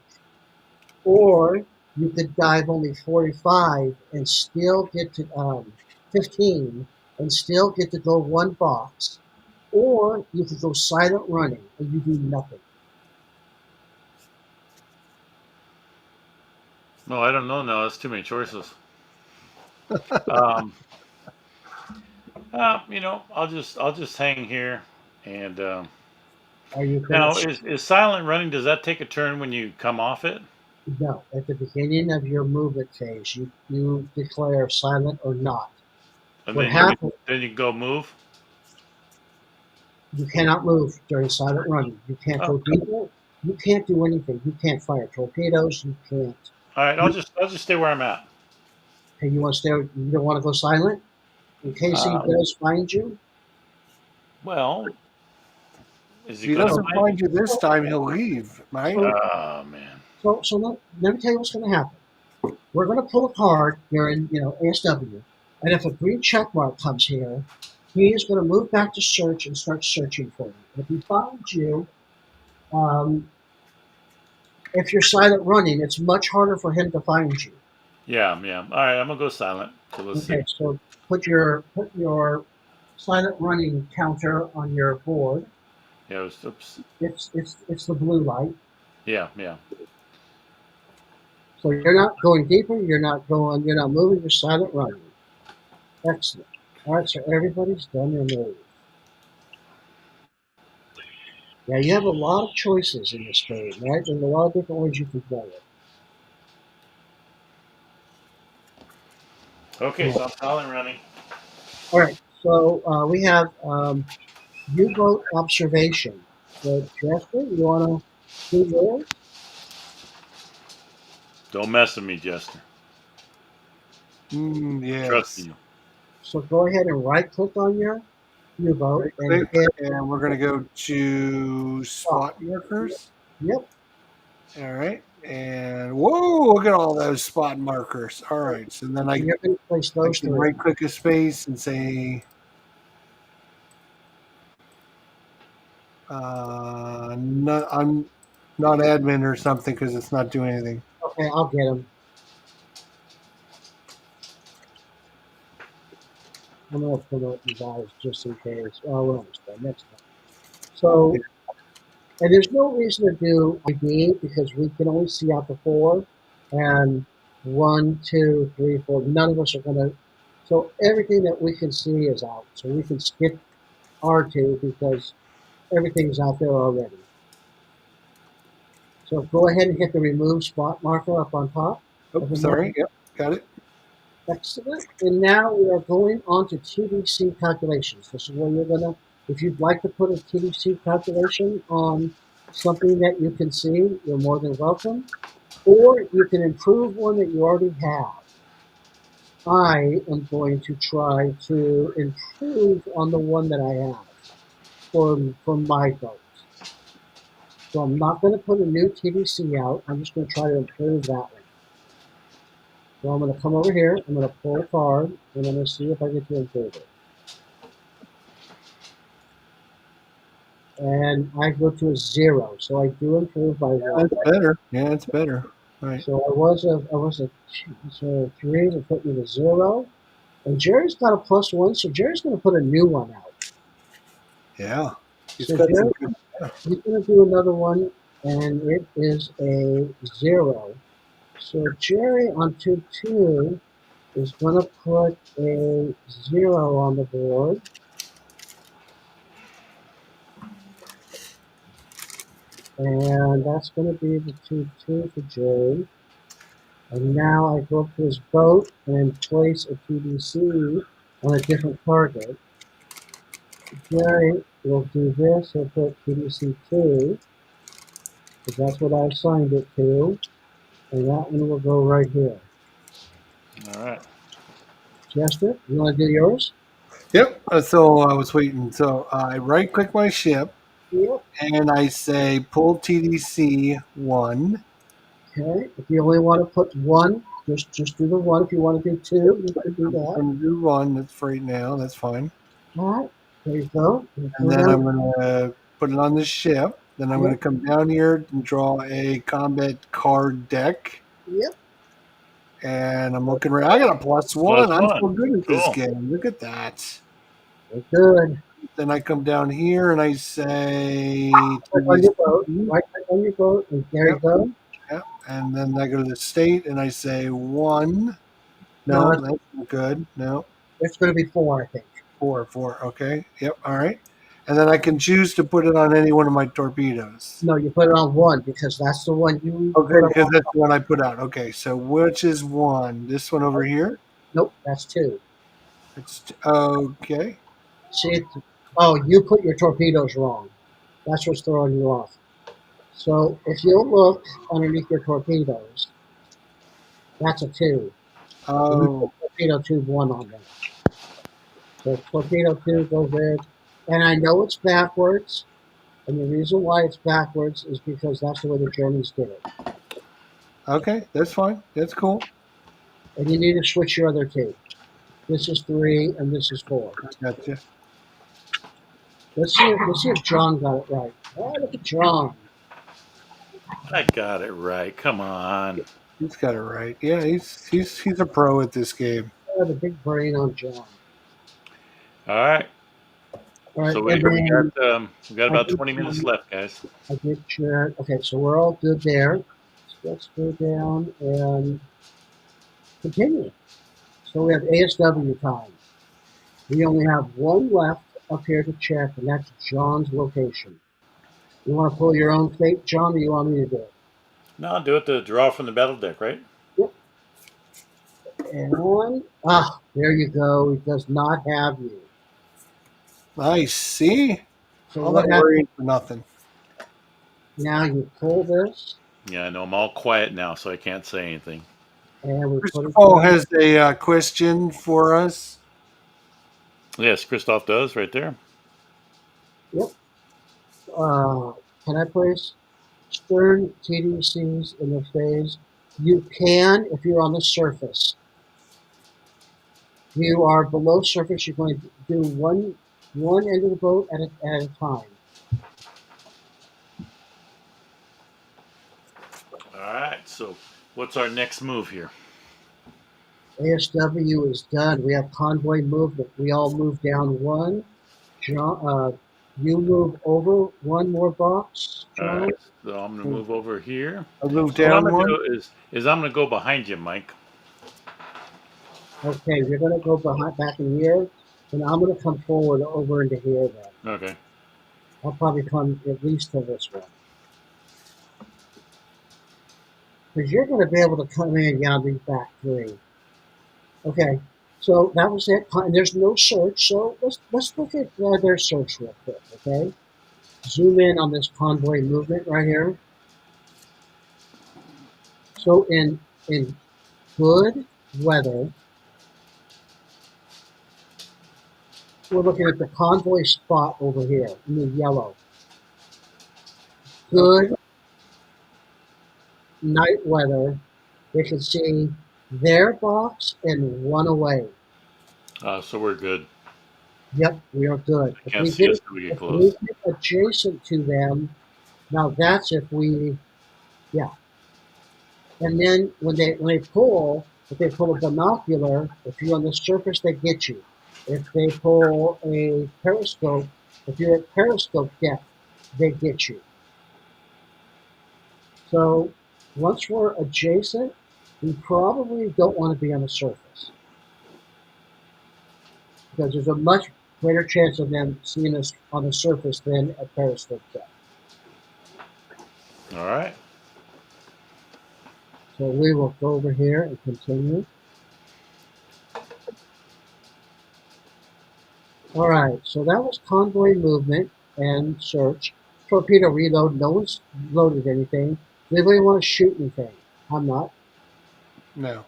Or you could dive only 45 and still get to 15 and still get to go 1 box. Or you could go silent running and you do nothing. no, I don't know now. That's too many choices. Um, I'll just hang here. And Are you going now to is silent running? Does that take a turn when you come off it? no? At the beginning of your movement phase, you declare silent or not. And What then you happens? then you go move. You cannot move during silent running. You can't Oh, go deeper. You can't do anything. You can't fire torpedoes. You can't. all right. You, I'll just stay where I'm at. okay, you want to stay? You don't want to go silent in case he Uh, does find you. well, is If he he gonna doesn't find me? find you this time, he'll leave, right? So, Oh man. let me tell you what's going to happen. We're going to pull a card during, ASW, and if a green check mark comes here, he is going to move back to search and start searching for you. If he finds you, um, if you're silent running, it's much harder for him to find you. Yeah, yeah. All right, I'm gonna go silent. So let's see. Okay, so put your silent running counter on your board. Yeah, oops. It's the blue light. Yeah, yeah. So you're not going deeper. You're not moving. You're silent running. Excellent. All right, so everybody's done their move. Yeah, you have a lot of choices in this game, right? There's a lot of different ways you can play it. Okay, Yeah. so I'm silent running. All right, so we have U-boat observation. So, Jester, you want to do yours? Don't mess with me, Jester. Trust Yes. you. So go ahead and right-click on your U-boat Right and click, hit and we're going to go to spot. spot markers. Yep. All right. And whoa, look at all those spot markers. All right. So then And you're going to place I those can three. right click a space and say, no, I'm not admin or something because it's not doing anything. Okay, I'll get them. I'm going to promote you guys just in case. Oh, we'll understand next time. So, and there's no reason to do ID because we can only see out the 4 and 1, 2, 3, 4. None of us are going to. So everything that we can see is out. So we can skip R2 because everything's out there already. So go ahead and hit the remove spot marker up on top. Oh, sorry. Yep, got it. Excellent. And now we are going on to TDC calculations. This is where you're going to, if you'd like to put a TDC calculation on something that you can see, you're more than welcome. Or you can improve one that you already have. I am going to try to improve on the one that I have for my vote. So I'm not going to put a new TDC out. I'm just going to try to improve that one. So I'm going to come over here. I'm going to pull a card, and I'm going to see if I get to improve it. And I go to a 0, so I do improve by 1. That's better. Yeah, it's better. Right. So I was a so 3 to put me to 0, and Jerry's got a +1, so Jerry's going to put a new one out. Yeah. He's So got Jerry, some good. he's going to do another one, and it is a 0. So Jerry on 2-2 is going to put a 0 on the board. And that's going to be the 2-2 for Jerry. And now I go up to his boat and place a TDC on a different target. Jerry will do this. He'll put TDC 2, because that's what I assigned it to. And that one will go right here. All right. Jester, you want to do yours? Yep. So I was waiting. So I right click my ship Yep. and I say pull TDC 1. Okay. If you only want to put 1, just do the 1. If you want to do 2, you can do I'm that. going to do 1. That's for right now. That's fine. All right. There you go. And then I'm going to put it on the ship. Then I'm going to Yep. come down here and draw a combat card deck. Yep. And I'm looking right. I got a +1. I'm so +1. good at this Cool. game. Look at that. We're good. Then I come down here and I say Click on your boat. TDC. Right click on your boat, and there you Yep. go. Yep. And then I go to the state and I say 1. No, No, that's not good. No. it's going to be 4, I think. 4, 4. Okay. Yep. All right. And then I can choose to put it on any one of my torpedoes. No, you put it on 1 because that's the one you Okay, put because on. that's the one I put out. Okay, so which is 1? This one over here? Nope, that's 2. It's okay. See, oh, you put your torpedoes wrong. That's what's throwing you off. So if you look underneath your torpedoes, that's a 2. So you put Oh, torpedo tube 1 on there. So torpedo 2 goes there. And I know it's backwards. And the reason why it's backwards is because that's the way the Germans did it. okay. That's fine. That's cool. And you need to switch your other 2. This is 3 and this is 4. Gotcha. Let's see if John got it right. Oh, look at John. I got it right. Come on. He's got it right. Yeah, he's a pro at this game. Oh, the big brain on John. All right. All right, So and then we got about 20 minutes left, guys. I did check. Okay, so we're all good there. So let's go down and continue. So we have ASW time. We only have one left up here to check, and that's John's location. You want to pull your own fate, John, or you want me to do it? No, I'll do it to draw from the battle deck, right? Yep. And there you go. He does not have you. Nice. See? So All what that happens? worrying for nothing. Now you pull this, Yeah, I know. I'm all quiet now, so I can't say anything. and we put it. Christopher has a question for us. Yes, Christoph does right there. Yep. Can I place stern TDCs in the phase? You can if you're on the surface. If you are below surface, you're going to do one end of the boat at a time. All right. So, what's our next move here? ASW is done. We have convoy movement. We all move down one. John, you move over one more box, All right. John. So I'm gonna move over here. I moved So what I'm down gonna one. do is I'm gonna go behind you, Mike. Okay, you're going to go behind back in here, and I'm going to come forward over into here then. Okay. I'll probably come at least to this one. Because you're going to be able to come in down these back three. Okay, so that was it. And there's no search, so let's look at their search real quick, okay? Zoom in on this convoy movement right here. So in good weather, we're looking at the convoy spot over here in the yellow. Good night weather, they can see their box and run away. So we're good. Yep, we are good. I can't see us till we get If we close. get adjacent to them, now that's if we, yeah. And then when they pull, if they pull a binocular, if you're on the surface, they get you. If they pull a periscope, if you're at periscope depth, they get you. So once we're adjacent, we probably don't want to be on the surface because there's a much greater chance of them seeing us on the surface than at periscope depth. All right. So we will go over here and continue. All right, so that was convoy movement and search. Torpedo reload, no one's loaded anything. Does anybody want to shoot anything? I'm not. No.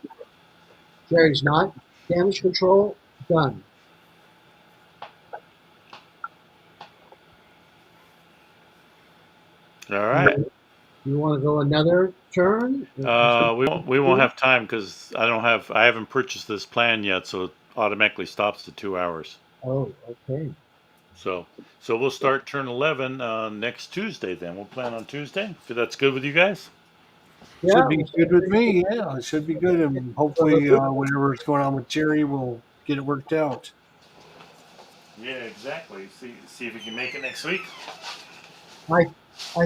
Jerry's not. Damage control, done. All right. You want to go another turn? We won't have time because I haven't purchased this plan yet, so it automatically stops at 2 hours. Oh, okay. So we'll start turn 11 next Tuesday. Then we'll plan on Tuesday. If that's good with you guys. Yeah, Should be good with me. Yeah, it should be good. And hopefully, whatever's going on with Jerry, will get it worked out. Yeah, exactly. See if we can make it next week. I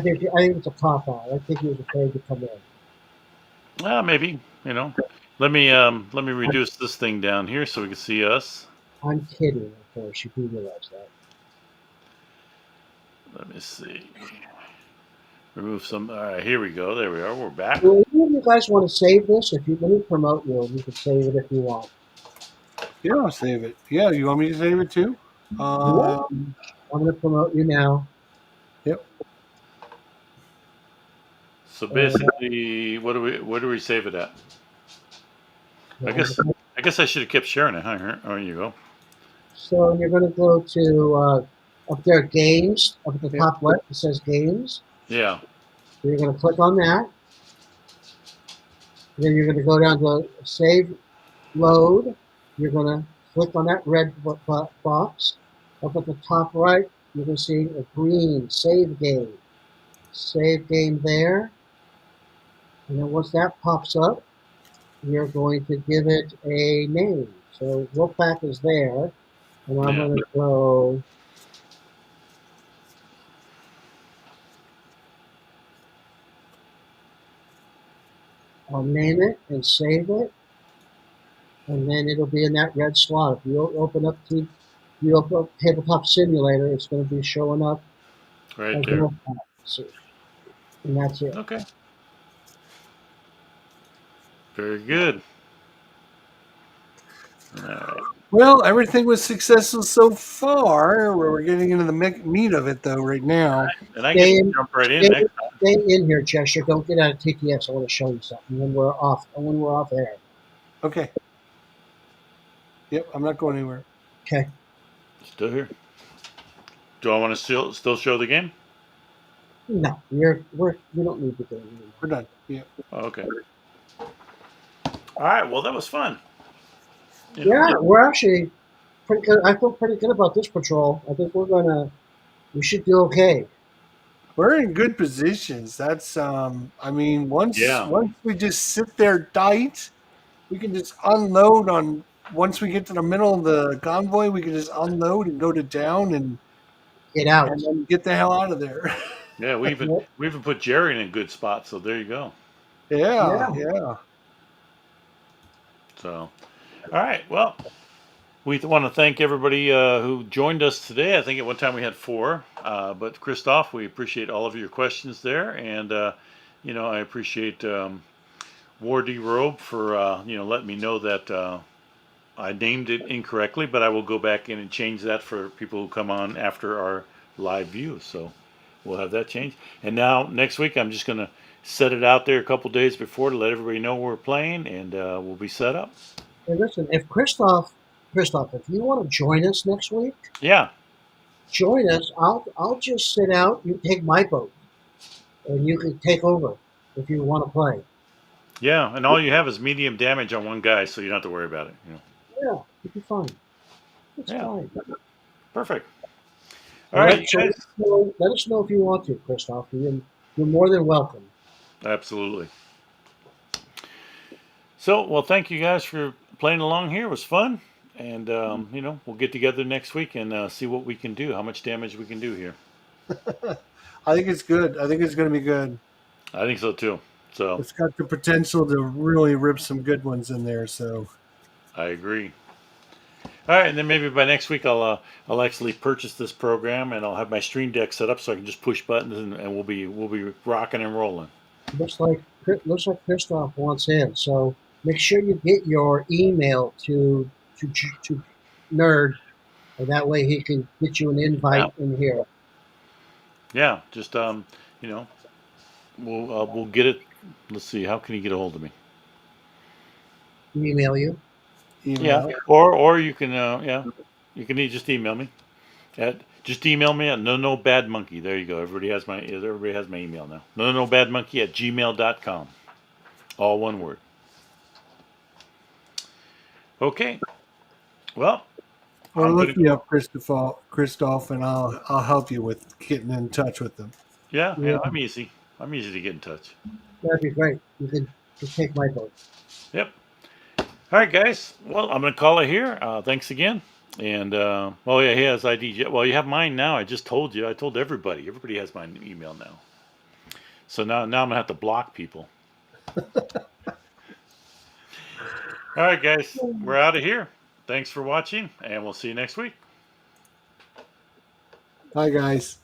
think it's a cop out. I think he was afraid to come in. Maybe. Let me reduce this thing down here so we can see us. I'm kidding, of course. You do realize that. Let me see. Remove some. All right, here we go. There we are. We're back. Well, if you guys want to save this, let me promote you. You can save it if you want. Yeah, I'll save it. Yeah, you want me to save it too? I'm going to promote you now. Yep. So basically, where do we save it at? I guess I should have kept sharing it. Huh? Here, oh, you go. So you're going to go to up there, games. Up at the top left, it says games. Yeah. So you're going to click on that. Then you're going to go down to save load. You're going to click on that red box. Up at the top right, you're going to see a green save game. Save game there. And then once that pops up, you're going to give it a name. So WolfPack is there. And I'm going to go. I'll name it and save it. And then it'll be in that red slot. If you open up Tabletop Simulator, it's going to be showing up right there. And that's it. Okay. Very good. All right. Well, everything was successful so far. We're getting into the meat of it, though, right now. And I can jump right in next time. Stay in here, Chester. Don't get out of TTS. I want to show you something when we're off air. Okay. Yep, I'm not going anywhere. Okay. Still here. Do I want to still show the game? No, we don't need to go anymore. We're done. Yeah. Oh, okay. All right. Well, that was fun. We're actually pretty good. I feel pretty good about this patrol. I think we should do okay. We're in good positions. That's once we just sit there tight we can just unload on once we get to the middle of the convoy. We can just unload and go to town Get out. and then get the hell out of there. Yeah, we even put Jerry in a good spot. So there you go. Yeah, Yeah. yeah. So, all right. Well, we want to thank everybody who joined us today. I think at one time we had 4, but Christoph, we appreciate all of your questions there, and I appreciate Wardy Robe for letting me know that I named it incorrectly, but I will go back in and change that for people who come on after our live view. So we'll have that changed. And now next week, I'm just going to set it out there a couple days before to let everybody know we're playing, and we'll be set up. Hey, listen, if Christoph, if you want to join us next week, Yeah, join us. I'll just sit out. You take my boat, and you can take over if you want to play. yeah, and all you have is medium damage on one guy, so you don't have to worry about it. Yeah, it'll be fine. It's Yeah, fine. perfect. All right, you So guys. let us know if you want to, Christoph. You're more than welcome. Absolutely. So, well, thank you guys for playing along here. It was fun. And, we'll get together next week and see what we can do, how much damage we can do here. I think it's good. I think it's going to be good. I think so too. So, It's got the potential to really rip some good ones in there. So I agree. All right, and then maybe by next week I'll actually purchase this program and I'll have my Stream Deck set up so I can just push buttons and we'll be rocking and rolling. Looks like Christoph wants in. So make sure you get your email to Nerd, and that way he can get you an Yeah, invite in here. yeah. Just we'll get it. Let's see. How can you get a hold of me? Email you. Yeah, email. or you can you can just email me just email me at no bad monkey. There you go. Everybody has my email now. No bad monkey at gmail.com. All one word. Okay. Well, Or I'm look gonna me go. up, Christoph, and I'll help you with getting in touch with them. Yeah, Yeah, yeah. I'm easy. I'm easy to get in touch. that'd be great. You take my vote. Yep. All right, guys. Well, I'm gonna call it here. Thanks again. And oh yeah, he has ID. Well, you have mine now. I just told you. I told everybody. Everybody has my email now. So now I'm gonna have to block people. All right, guys. We're out of here. Thanks for watching, and we'll see you next week. Hi, guys.